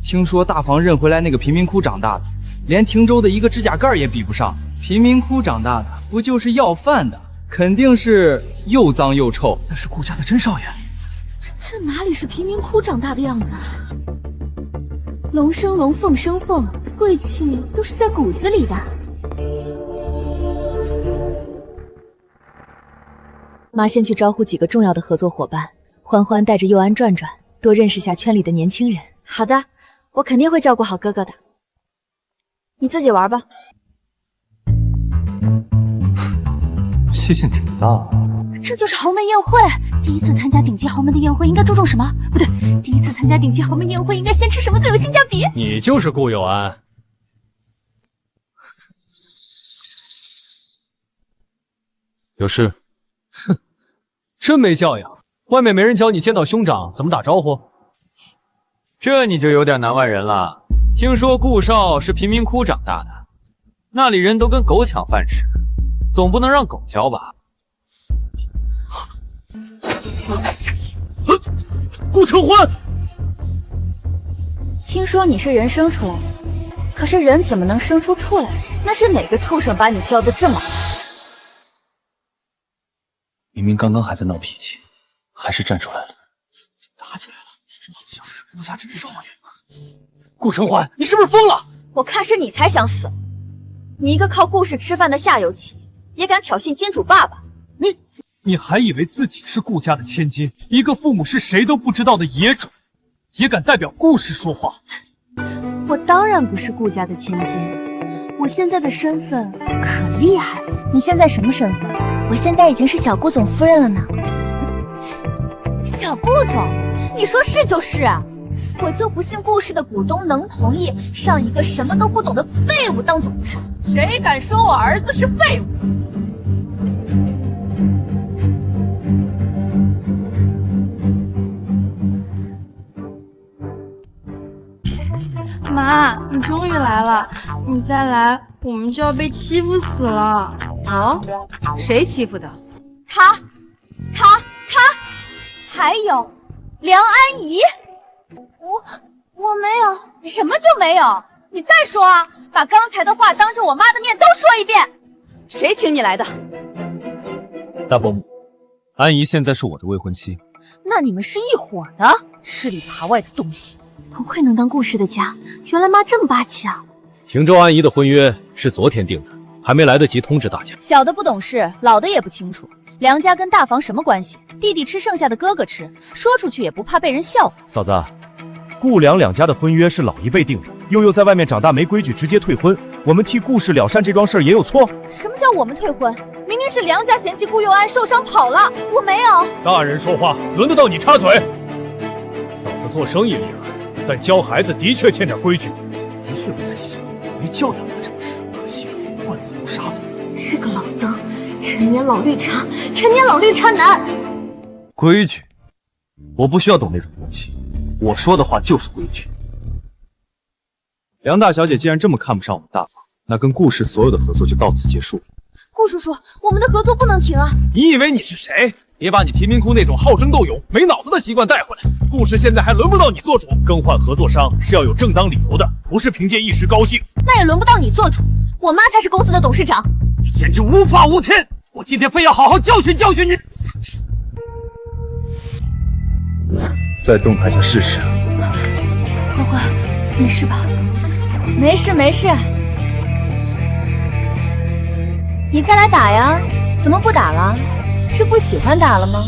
听说大房认回来那个贫民窟长大的，连廷州的一个指甲盖也比不上。贫民窟长大的不就是要饭的，肯定是又脏又臭。那是顾家的真少爷。这哪里是贫民窟长大的样子？龙生龙，凤生凤，贵气都是在骨子里的。妈先去招呼几个重要的合作伙伴，欢欢带着佑安转转，多认识下圈里的年轻人。好的，我肯定会照顾好哥哥的。你自己玩吧。气性挺大。这就是豪门宴会。第一次参加顶级豪门的宴会应该注重什么？不对，第一次参加顶级豪门宴会应该先吃什么最有性价比？你就是顾佑安。有事？哼，真没教养。外面没人教你见到兄长怎么打招呼？这你就有点难为人了。听说顾少是贫民窟长大的，那里人都跟狗抢饭吃，总不能让狗教吧？顾承欢，听说你是人生出来的，可是人怎么能生出处来？那是哪个畜生把你教得这么好？明明刚刚还在闹脾气，还是站出来了。打起来了，这好像是顾家真少爷。顾承欢，你是不是疯了？我看是你才想死。你一个靠顾氏吃饭的下游企业，也敢挑衅金主爸爸？你还以为自己是顾家的千金，一个父母是谁都不知道的野种，也敢代表顾氏说话？我当然不是顾家的千金，我现在的身份可厉害了。你现在什么身份？我现在已经是小顾总夫人了呢。小顾总，你说是就是啊。我就不信顾氏的股东能同意让一个什么都不懂的废物当总裁。谁敢说我儿子是废物？妈，你终于来了，你再来，我们就要被欺负死了。哦，谁欺负的？他，还有梁安怡。我没有。什么就没有？你再说啊！把刚才的话当着我妈的面都说一遍。谁请你来的？大伯母，安怡现在是我的未婚妻。那你们是一伙的，吃里扒外的东西，不愧能当顾氏的家。原来妈这么霸气啊！平州安怡的婚约是昨天定的，还没来得及通知大家。小的不懂事，老的也不清楚。梁家跟大房什么关系？弟弟吃剩下的哥哥吃，说出去也不怕被人笑话。嫂子，顾梁两家的婚约是老一辈定的，悠悠在外面长大没规矩，直接退婚。我们替顾氏了善这桩事也有错？什么叫我们退婚？明明是梁家嫌弃顾佑安受伤跑了，我没有。大人说话，轮得到你插嘴？嫂子做生意厉害，但教孩子的确欠点规矩。的确不太行，回教养这种事，可惜惯子不杀子。是个老登，陈年老绿茶，陈年老绿茶男。规矩，我不需要懂那种东西，我说的话就是规矩。梁大小姐既然这么看不上我们大房，那跟顾氏所有的合作就到此结束。顾叔叔，我们的合作不能停啊！你以为你是谁？别把你贫民窟那种好争斗勇、没脑子的习惯带回来。顾氏现在还轮不到你做主，更换合作商是要有正当理由的，不是凭借一时高兴。那也轮不到你做主，我妈才是公司的董事长。你简直无法无天！我今天非要好好教训教训你！再动他一下试试。欢欢，没事吧？没事没事。你再来打呀？怎么不打了？是不喜欢打了吗？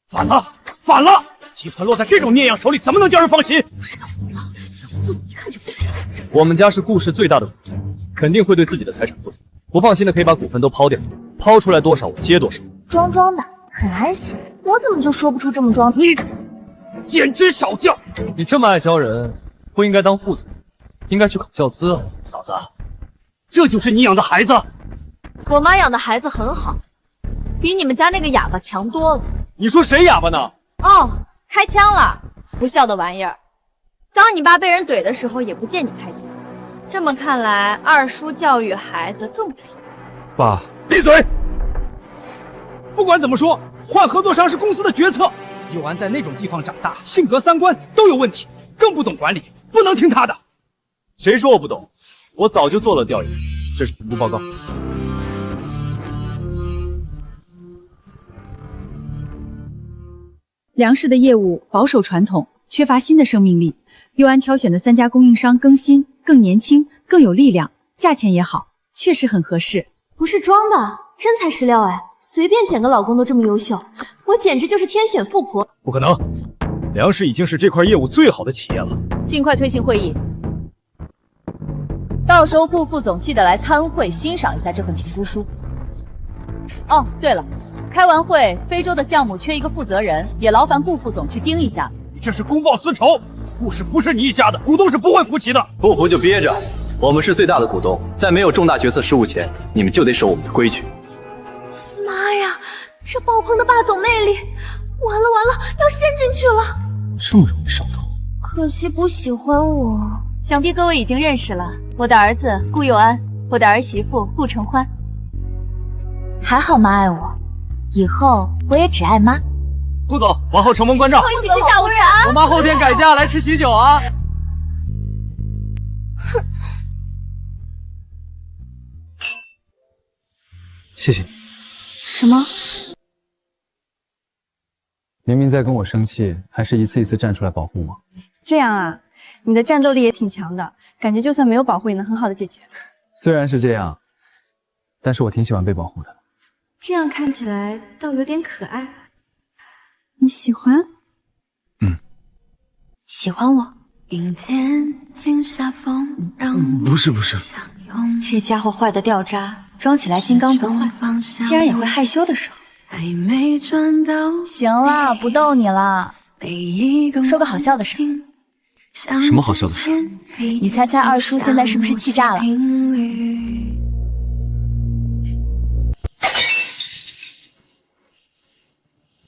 反了，反了！集团落在这种孽样手里，怎么能叫人放心？不是红了，小顾一看就不想信任。我们家是顾氏最大的股东，肯定会对自己的财产负责。不放心的可以把股份都抛掉，抛出来多少我接多少。装装的，很安心。我怎么就说不出这么装？你简直少教！你这么爱教人，不应该当副总，应该去考教资啊。嫂子，这就是你养的孩子？我妈养的孩子很好，比你们家那个哑巴强多了。你说谁哑巴呢？哦，开枪了，不孝的玩意儿！当你爸被人怼的时候，也不见你开枪。这么看来，二叔教育孩子更不行。爸，闭嘴！不管怎么说，换合作商是公司的决策。佑安在那种地方长大，性格三观都有问题，更不懂管理，不能听他的。谁说我不懂？我早就做了调研，这是评估报告。梁氏的业务保守传统，缺乏新的生命力。佑安挑选的3家供应商更新、更年轻、更有力量，价钱也好，确实很合适。不是装的，真材实料哎！随便捡个老公都这么优秀，我简直就是天选富婆。不可能，梁氏已经是这块业务最好的企业了。尽快推行会议，到时候顾副总记得来参会欣赏一下这份评估书。哦，对了，开完会，非洲的项目缺一个负责人，也劳烦顾副总去盯一下。你这是公报私仇，顾氏不是你一家的，股东是不会服气的。不服就憋着，我们是最大的股东，在没有重大决策失误前，你们就得守我们的规矩。妈呀，这爆棚的霸总魅力，完了完了，要陷进去了。这么容易上头？可惜不喜欢我。想必各位已经认识了，我的儿子顾佑安，我的儿媳妇顾承欢。还好妈爱我，以后我也只爱妈。顾总，往后承蒙关照，一起吃下午茶。我妈后天改嫁来吃喜酒啊。谢谢你。什么？明明在跟我生气，还是一次一次站出来保护我。这样啊，你的战斗力也挺强的，感觉就算没有保护也能很好的解决。虽然是这样，但是我挺喜欢被保护的。这样看起来倒有点可爱。你喜欢？喜欢我？不是，这家伙坏的掉渣，装起来金刚不坏，竟然也会害羞的时候。行了，不逗你了。说个好笑的事。什么好笑的事？你猜猜二叔现在是不是气炸了？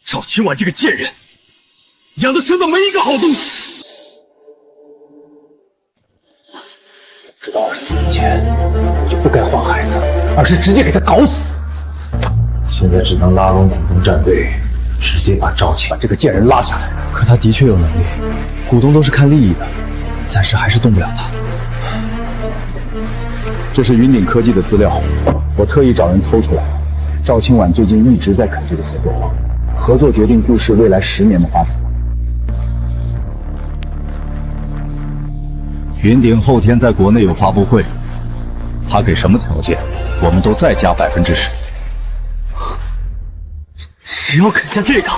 赵清婉这个贱人，养的身子没一个好东西。知道24年前我就不该换孩子，而是直接给他搞死。现在只能拉拢股东战队，直接把赵清婉这个贱人拉下来。可他的确有能力，股东都是看利益的，暂时还是动不了他。这是云顶科技的资料，我特意找人偷出来。赵清婉最近一直在啃这个合作方，合作决定故事未来10年的发展。云顶后天在国内有发布会，他给什么条件，我们都再加10%。只要啃下这个，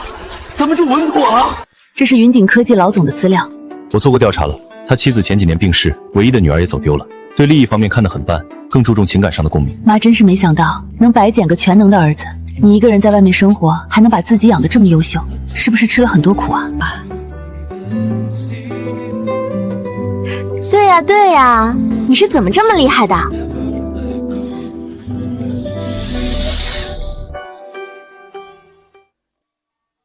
咱们就稳妥了。这是云顶科技老总的资料。我做过调查了，他妻子前几年病逝，唯一的女儿也走丢了，对利益方面看得很淡，更注重情感上的共鸣。妈真是没想到能白捡个全能的儿子。你一个人在外面生活，还能把自己养得这么优秀，是不是吃了很多苦啊？对呀，你是怎么这么厉害的？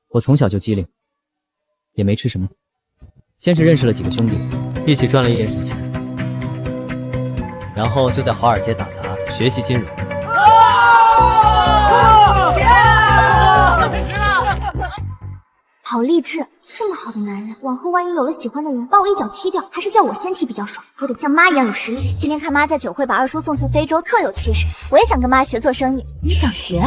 我从小就机灵，也没吃什么。先是认识了几个兄弟，一起赚了一点小钱，然后就在华尔街打杂，学习金融。好励志，这么好的男人，往后万一有了喜欢的人，把我一脚踢掉，还是叫我先踢比较爽。我得像妈一样有实力。今天看妈在酒会把二叔送去非洲，特有气势。我也想跟妈学做生意。你想学？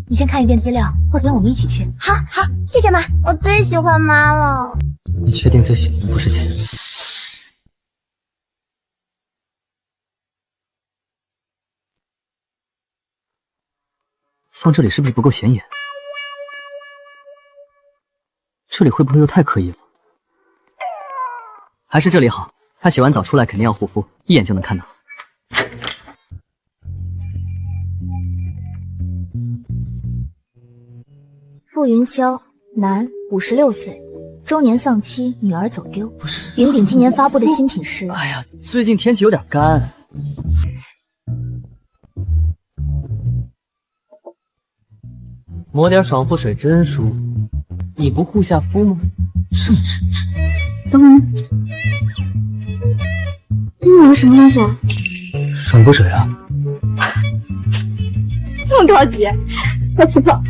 你先看一遍资料，后天我们一起去。好，谢谢妈，我最喜欢妈了。你确定最喜欢的不是钱？放这里是不是不够显眼？这里会不会又太刻意了？还是这里好，他洗完澡出来肯定要护肤，一眼就能看到。傅云霄，男，56岁，中年丧妻，女儿走丢。不是，云顶今年发布的新品是……哎呀，最近天气有点干。抹点爽肤水真舒服，你不护下肤吗？这么真挚。等会儿，你抹的什么东西啊？爽肤水啊！这么高级，好气泡。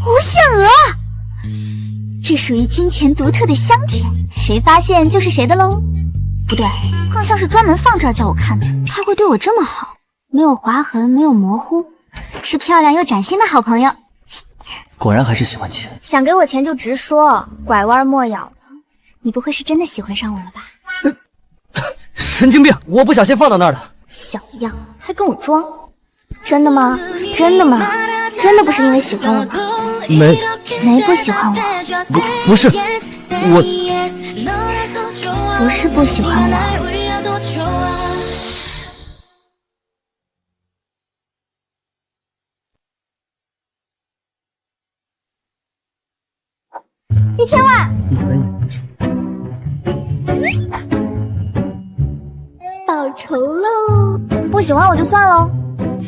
无限额，这属于金钱独特的香甜，谁发现就是谁的喽。不对，更像是专门放这儿叫我看的。他会对我这么好，没有划痕，没有模糊，是漂亮又崭新的好朋友。果然还是喜欢钱。想给我钱就直说，拐弯抹角的。你不会是真的喜欢上我了吧？神经病！我不小心放到那儿的。小样，还跟我装？真的吗？真的吗？真的不是因为喜欢我吗？没不喜欢我？不是，我不是不喜欢我。1000万。报仇喽！不喜欢我就算喽。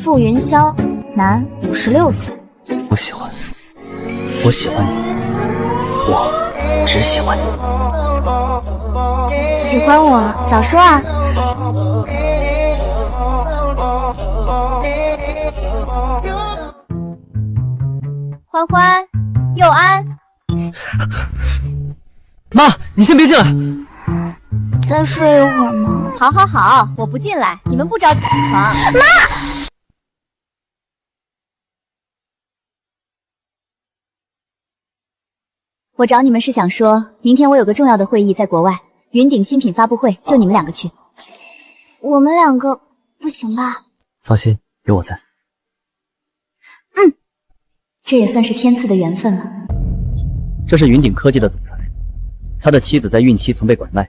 傅云霄，男，56岁。我喜欢，我喜欢你，我只喜欢你。喜欢我早说啊！欢欢，佑安，妈，你先别进来。再睡一会儿吗？好，好，好，我不进来，你们不着急起床。妈，我找你们是想说，明天我有个重要的会议在国外，云顶新品发布会，就你们2个去。我们2个不行吧？放心，有我在。这也算是天赐的缘分了。这是云顶科技的总裁，他的妻子在孕期曾被拐卖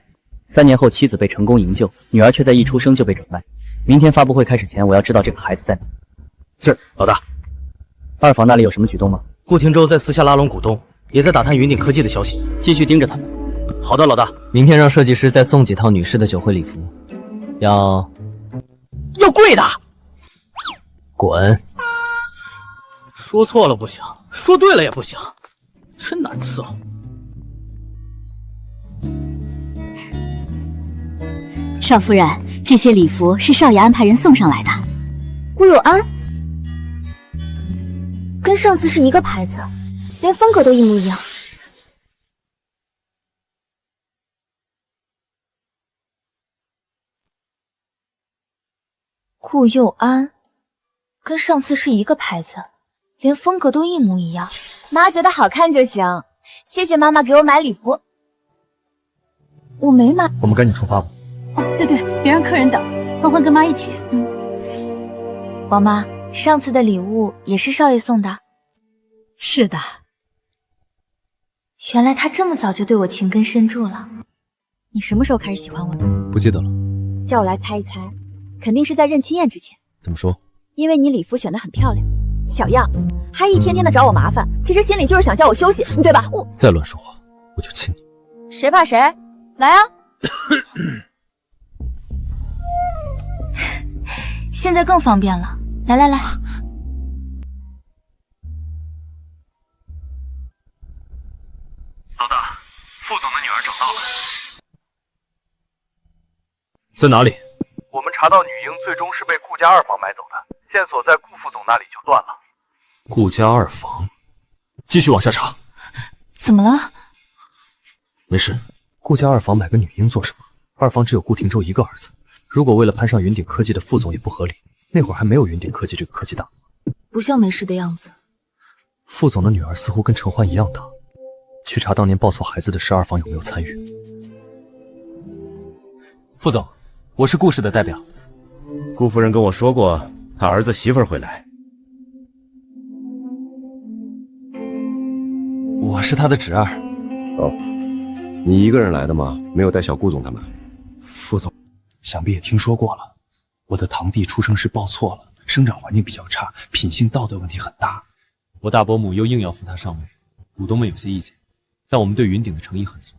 ，3年后妻子被成功营救，女儿却在一出生就被转卖。明天发布会开始前，我要知道这个孩子在哪。是，老大。二房那里有什么举动吗？顾廷舟在私下拉拢股东，也在打探云顶科技的消息，继续盯着他们。好的，老大。明天让设计师再送几套女士的酒会礼服，要贵的。滚！说错了不行，说对了也不行，真难伺候。少夫人，这些礼服是少爷安排人送上来的。顾有安，跟上次是一个牌子，连风格都一模一样。顾佑安，跟上次是一个牌子，连风格都一模一样。妈觉得好看就行，谢谢妈妈给我买礼服。我没买。我们赶紧出发吧。哦，对对，别让客人等，欢欢跟妈一起。王妈，上次的礼物也是少爷送的。是的。原来他这么早就对我情根深筑了。你什么时候开始喜欢我的？不记得了。叫我来猜一猜，肯定是在认亲宴之前。怎么说？因为你礼服选得很漂亮，小样，还一天天的找我麻烦，其实心里就是想叫我休息，对吧？我再乱说话，我就亲你。谁怕谁？来啊！现在更方便了，来来来。老大，副总的女儿找到了。在哪里？我们查到女婴最终是被顾家二房买走的，线索在顾副总那里就断了。顾家二房，继续往下查。怎么了？没事，顾家二房买个女婴做什么？二房只有顾廷舟一个儿子，如果为了攀上云顶科技的副总也不合理。那会儿还没有云顶科技这个科技大，不像没事的样子。副总的女儿似乎跟陈欢一样大，去查当年抱错孩子的事，二房有没有参与？副总，我是顾氏的代表。顾夫人跟我说过，她儿子媳妇儿会来。我是他的侄儿。哦，你一个人来的吗？没有带小顾总他们？副总，想必也听说过了。我的堂弟出生时抱错了，生长环境比较差，品性道德问题很大。我大伯母又硬要扶他上位，股东们有些意见，但我们对云顶的诚意很足。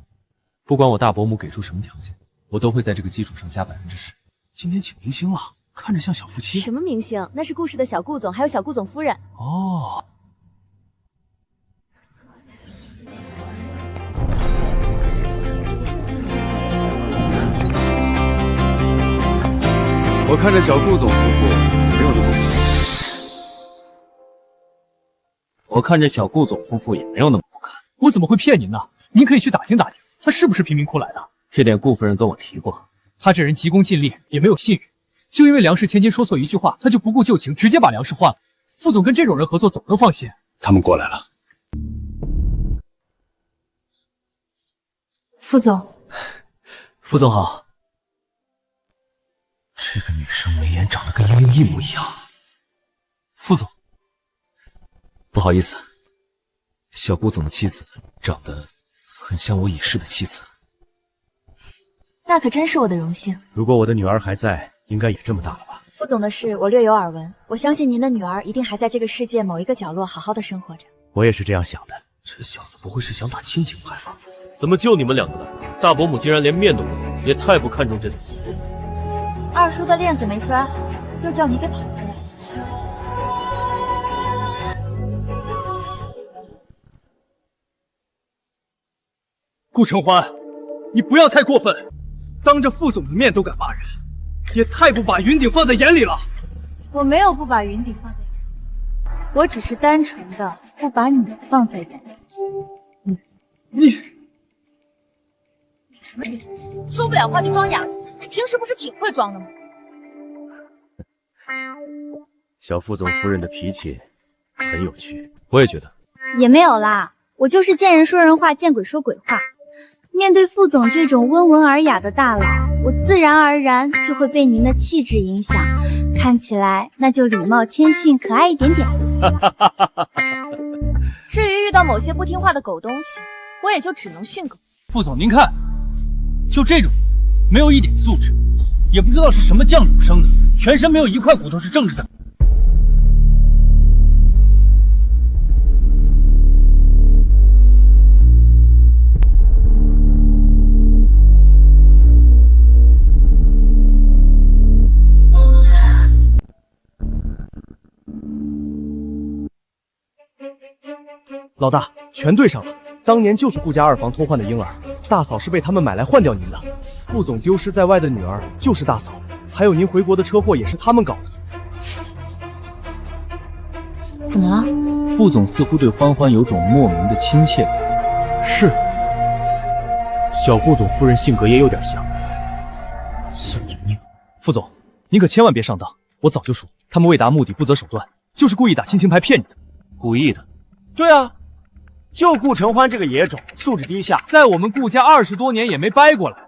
不管我大伯母给出什么条件，我都会在这个基础上加10%。今天请明星了，看着像小夫妻。什么明星？那是顾氏的小顾总，还有小顾总夫人。哦。我看着小顾总夫妇没有那么不堪。我看着小顾总夫妇也没有那么不堪。我怎么会骗您呢？您可以去打听打听，他是不是贫民窟来的？这点顾夫人跟我提过。他这人急功近利，也没有信誉，就因为梁氏千金说错一句话，他就不顾旧情，直接把梁氏换了。副总跟这种人合作怎么能放心？他们过来了。副总，副总好。这个女生眉眼长得跟英英一模一样。副总，不好意思，小顾总的妻子长得很像我已逝的妻子。那可真是我的荣幸。如果我的女儿还在，应该也这么大了吧？副总的事我略有耳闻，我相信您的女儿一定还在这个世界某一个角落好好的生活着。我也是这样想的。这小子不会是想打亲情牌吧？怎么就你们两个的？大伯母竟然连面都不给，也太不看重这次合作了。二叔的链子没拴，又叫你给跑出来。顾承欢，你不要太过分，当着副总的面都敢骂人，也太不把云顶放在眼里了。我没有不把云顶放在眼里，我只是单纯的不把你放在眼里。你什么意思？说不了话就装哑，你平时不是挺会装的吗？小副总夫人的脾气很有趣，我也觉得。也没有啦，我就是见人说人话，见鬼说鬼话。面对副总这种温文尔雅的大佬，我自然而然就会被您的气质影响，看起来那就礼貌谦逊可爱一点点。至于遇到某些不听话的狗东西，我也就只能训狗。副总您看，就这种没有一点素质，也不知道是什么酱煮生的，全身没有一块骨头是正直的。老大，全对上了。当年就是顾家二房偷换的婴儿，大嫂是被他们买来换掉您的。副总丢失在外的女儿就是大嫂，还有您回国的车祸也是他们搞的。怎么了？副总似乎对欢欢有种莫名的亲切感。是，小顾总夫人性格也有点像。小宁宁，副总，您可千万别上当。我早就说，他们为达目的不择手段，就是故意打亲情牌骗你的。故意的？对啊。就顾承欢这个野种，素质低下，在我们顾家20多年也没掰过来，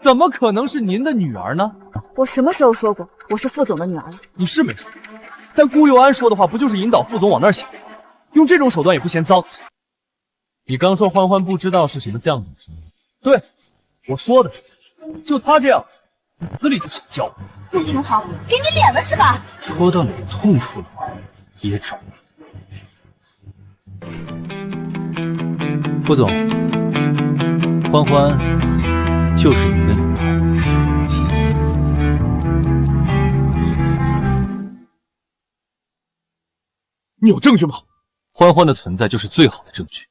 怎么可能是您的女儿呢？我什么时候说过我是副总的女儿了？你是没说，但顾佑安说的话不就是引导副总往那儿想，用这种手段也不嫌脏。你刚说欢欢不知道是什么酱煮生的？对，我说的，就他这样，骨子里就是教。陆廷豪，给你脸了是吧？戳到你的痛处了吗？野种。副总，欢欢就是你的女儿。你有证据吗？欢欢的存在就是最好的证据。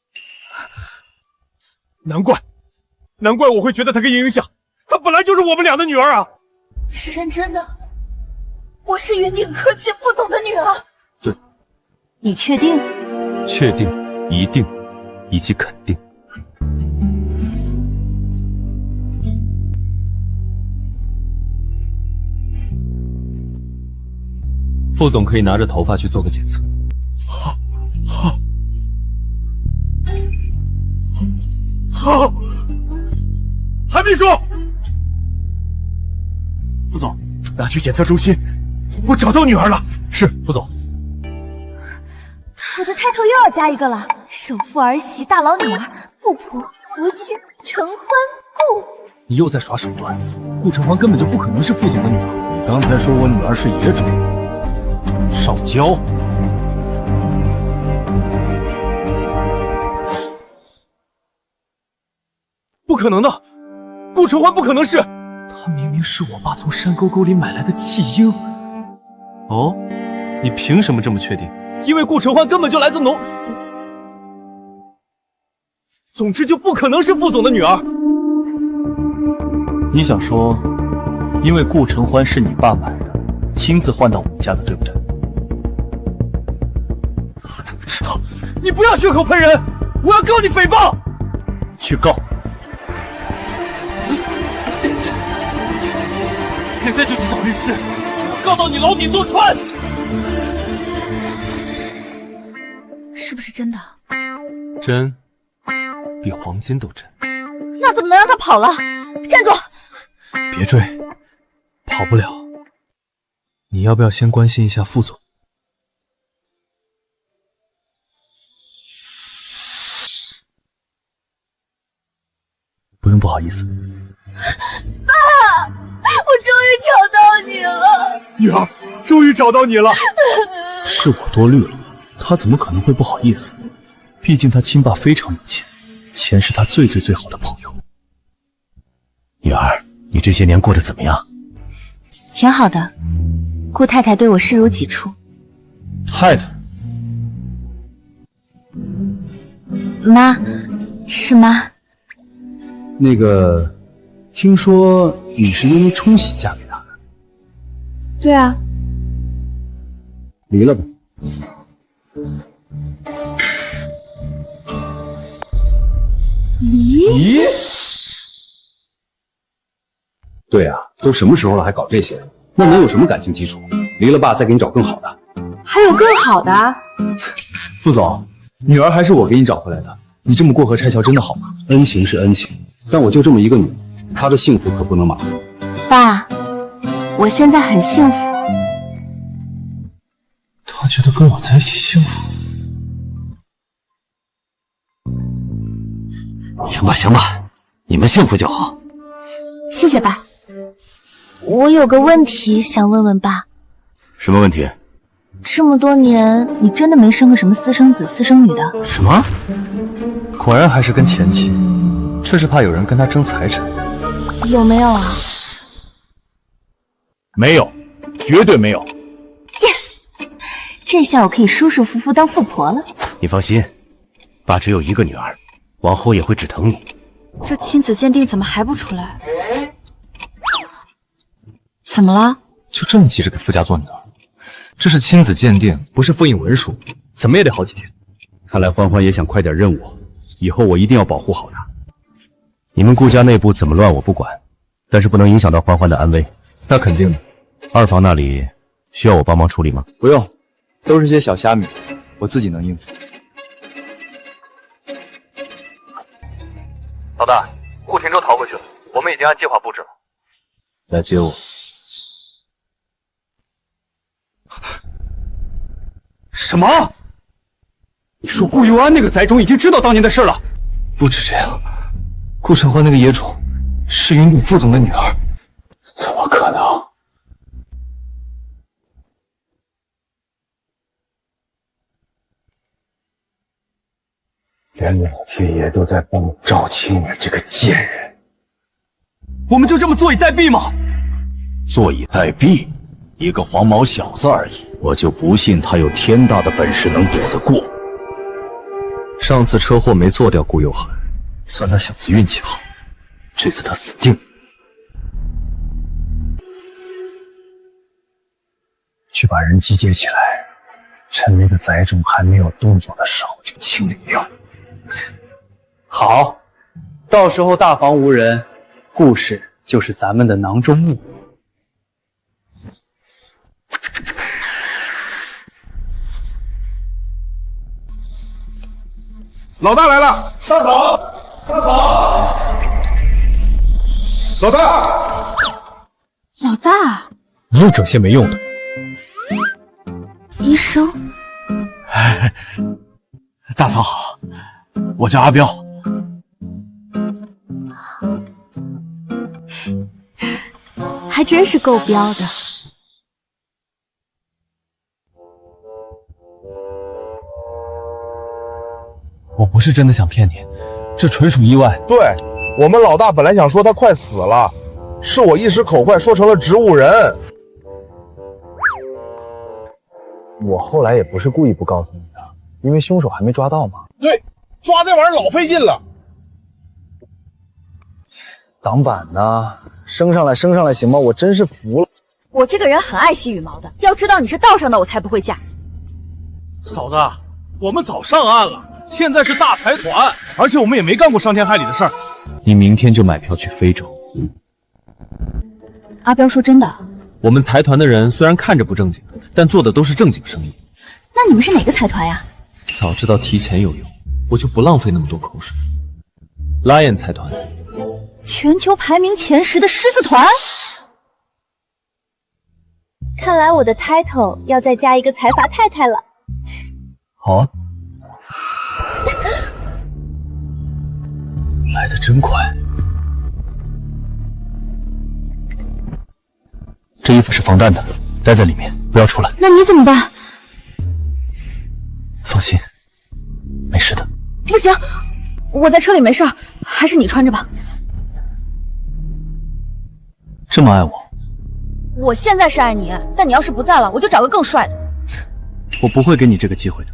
难怪我会觉得她跟莹莹像，她本来就是我们俩的女儿啊！是认真的，我是云顶科技副总的女儿。对，你确定？确定，一定，以及肯定。副总可以拿着头发去做个检测。好，韩秘书，副总，拿去检测中心。我找到女儿了。是，副总。我的抬头又要加一个了，首富儿媳大佬女儿，富婆福星承欢顾。你又在耍手段，顾承欢根本就不可能是副总的女儿。你刚才说我女儿是野种，少教。不可能的，顾承欢不可能是，他明明是我爸从山沟沟里买来的弃婴。哦，你凭什么这么确定？因为顾承欢根本就来自农，总之就不可能是副总的女儿。你想说，因为顾承欢是你爸买的，亲自换到我们家的，对不对？我怎么知道？你不要血口喷人，我要告你诽谤。去告。现在就去找律师，告到你牢底坐穿。是不是真的？真，比黄金都真。那怎么能让他跑了？站住！别追，跑不了。你要不要先关心一下副总？不用不好意思。爸，我终于找到你了。女儿，终于找到你了。是我多虑了，他怎么可能会不好意思？毕竟他亲爸非常有钱，钱是他最好的朋友。女儿，你这些年过得怎么样？挺好的，顾太太对我视如己出。太太，妈，是妈。那个，听说你是因为冲喜嫁给他的？对啊。离了吧。离？对啊，都什么时候了还搞这些？那能有什么感情基础？离了爸再给你找更好的。还有更好的？副总，女儿还是我给你找回来的，你这么过河拆桥真的好吗？恩情是恩情，但我就这么一个女儿，她的幸福可不能马虎。爸，我现在很幸福。他觉得跟我在一起幸福。行吧行吧，你们幸福就好。谢谢爸。我有个问题想问问爸。什么问题？这么多年，你真的没生个什么私生子、私生女的？什么？果然还是跟前妻，这是怕有人跟他争财产。有没有啊？没有，绝对没有。Yes， 这下我可以舒舒服服当富婆了。你放心，爸只有一个女儿，往后也会只疼你。这亲子鉴定怎么还不出来？怎么了？就这么急着给傅家做女儿？这是亲子鉴定，不是复印文书，怎么也得好几天。看来欢欢也想快点认我，以后我一定要保护好她。你们顾家内部怎么乱我不管，但是不能影响到欢欢的安危。那肯定的。二房那里需要我帮忙处理吗？不用，都是些小虾米，我自己能应付。老大，顾廷舟逃回去了，我们已经按计划布置了。来接我。什么？你说顾佑安那个杂种已经知道当年的事了？不止这样，顾承欢那个野种是云顶副总的女儿。怎么可能？连老天爷都在帮我赵青远这个贱人。我们就这么坐以待毙吗？坐以待毙？一个黄毛小子而已，我就不信他有天大的本事能躲得过。上次车祸没做掉顾佑涵，算他小子运气好，这次他死定了。去把人集结起来，趁那个杂种还没有动作的时候就清理掉。好，到时候大房无人，顾氏就是咱们的囊中物。老大来了，大嫂，大嫂，老大，老大，你又整些没用的。医生，大嫂好，我叫阿彪。还真是够彪的。我不是真的想骗你，这纯属意外。对，我们老大本来想说他快死了，是我一时口快说成了植物人。我后来也不是故意不告诉你的，因为凶手还没抓到嘛。对，抓这玩意儿老费劲了。挡板呢？升上来，升上来，行吗？我真是服了。我这个人很爱惜羽毛的，要知道你是道上的，我才不会嫁。嫂子，我们早上岸了，现在是大财团，而且我们也没干过伤天害理的事儿。你明天就买票去非洲。阿彪说真的？我们财团的人虽然看着不正经，但做的都是正经生意。那你们是哪个财团呀？早知道提前有用，我就不浪费那么多口水。Lion 财团。全球排名前10的狮子团。看来我的 title 要再加一个财阀太太了。好啊，来得真快。这衣服是防弹的，待在里面，不要出来。那你怎么办？放心，没事的。不行，我在车里没事儿，还是你穿着吧。这么爱我，我现在是爱你，但你要是不在了，我就找个更帅的。我不会给你这个机会的。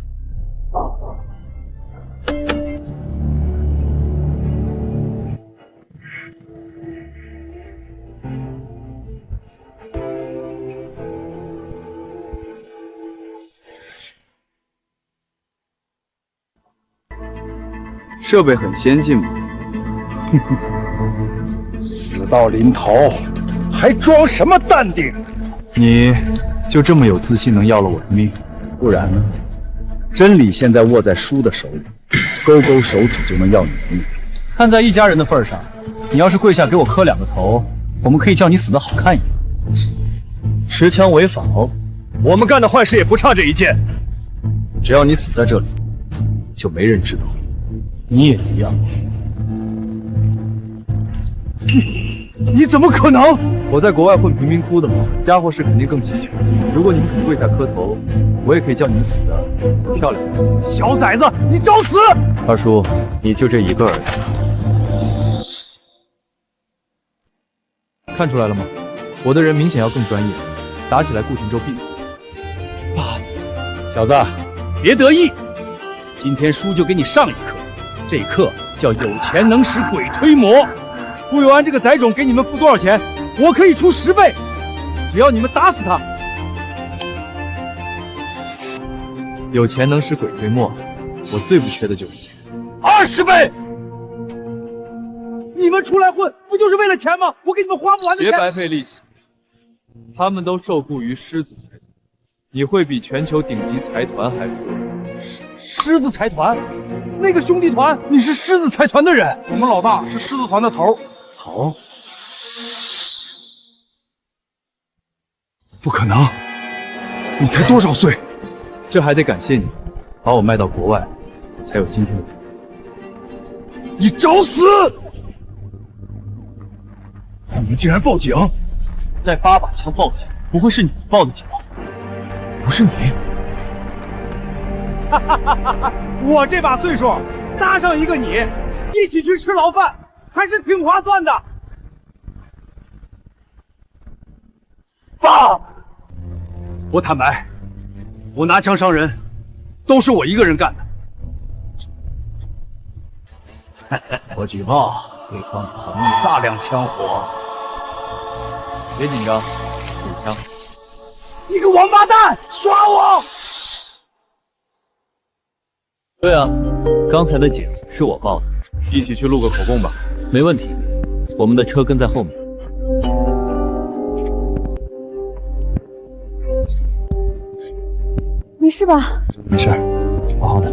设备很先进嘛。死到临头，还装什么淡定？你就这么有自信能要了我的命？不然呢？真理现在握在书的手里，勾勾手指就能要你的命。看在一家人的份上，你要是跪下给我磕2个头，我们可以叫你死得好看一点。持枪违法哦，我们干的坏事也不差这一件。只要你死在这里，就没人知道。你也一样。你怎么可能？我在国外混贫民窟的嘛，家伙事肯定更齐全。如果你们肯跪下磕头，我也可以叫你们死的漂亮。小崽子，你找死！二叔，你就这一个儿子？看出来了吗？我的人明显要更专业，打起来顾廷舟必死。爸，小子，别得意，今天叔就给你上一课，这课叫有钱能使鬼推磨。顾有安这个崽种给你们付多少钱？我可以出10倍，只要你们打死他。有钱能使鬼推磨，我最不缺的就是钱。20倍！你们出来混不就是为了钱吗？我给你们花不完的钱。别白费力气，他们都受雇于狮子财团，你会比全球顶级财团还富有。狮子财团，那个兄弟团，你是狮子财团的人，我们老大是狮子团的头。头？不可能，你才多少岁？这还得感谢你，把我卖到国外，才有今天的我。你找死！你们竟然报警！带8把枪报警，不会是你报的警吧？不是你。我这把岁数，搭上一个你，一起去吃牢饭，还是挺划算的。爸，我坦白，我拿枪伤人，都是我一个人干的。我举报对方藏匿大量枪火。别紧张，补枪。你个王八蛋，耍我！对啊，刚才的警是我报的，一起去录个口供吧。没问题，我们的车跟在后面。没事吧？没事，好好的。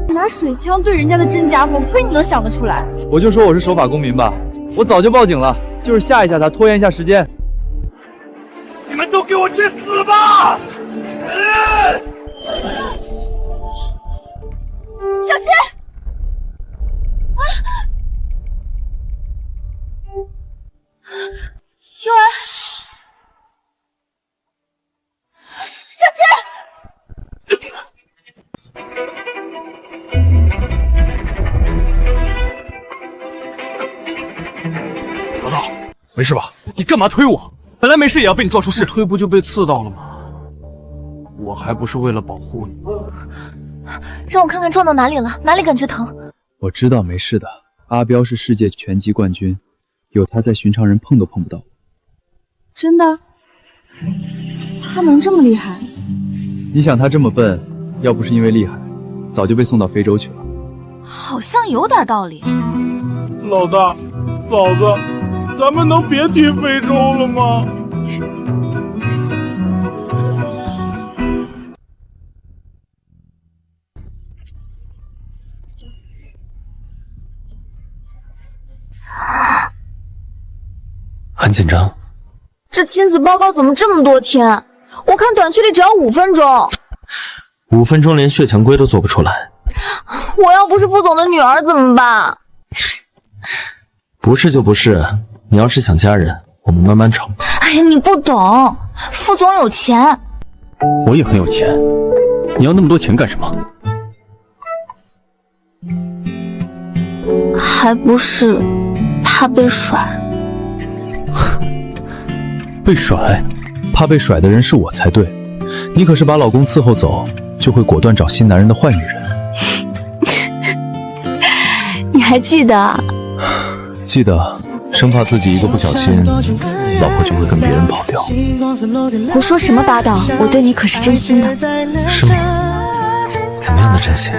拿水枪对人家的真家伙，亏你能想得出来。我就说我是守法公民吧，我早就报警了，就是吓一吓他，拖延一下时间。你们都给我去死吧！小心！啊！幼儿，小心！老大，没事吧？你干嘛推我？本来没事也要被你撞出事。推不就被刺到了吗？我还不是为了保护你。让我看看撞到哪里了，哪里感觉疼？我知道没事的。阿彪是世界拳击冠军，有他在，寻常人碰都碰不到。真的？他能这么厉害？你想他这么笨，要不是因为厉害，早就被送到非洲去了。好像有点道理。老大，嫂子，咱们能别提非洲了吗？很紧张。这亲子报告怎么这么多天？我看短剧里只要5分钟。5分钟连血常规都做不出来。我要不是副总的女儿怎么办？不是就不是，你要是想家人，我们慢慢吵。哎呀，你不懂，副总有钱。我也很有钱，你要那么多钱干什么？还不是怕被甩。被甩？怕被甩的人是我才对。你可是把老公伺候走，就会果断找新男人的坏女人。你还记得？记得，生怕自己一个不小心，老婆就会跟别人跑掉。胡说什么八道！我对你可是真心的。是吗？怎么样的真心？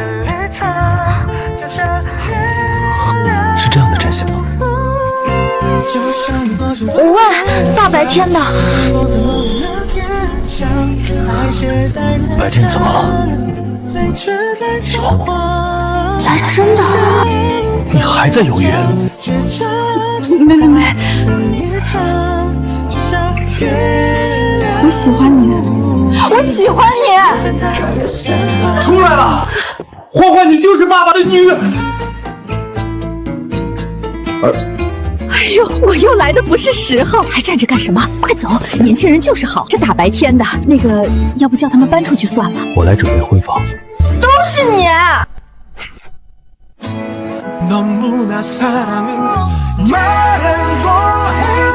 是这样的真心吗？喂，大白天的，白天怎么了？喜欢我？来真的？你还在犹豫？没，我喜欢你，我喜欢你。出来了，欢欢，你就是爸爸的女儿。哎呦，我又来的不是时候，还站着干什么？快走！年轻人就是好，这大白天的，那个，要不叫他们搬出去算了。我来准备婚房。都是你。 너무나 사랑은 말은 뭐해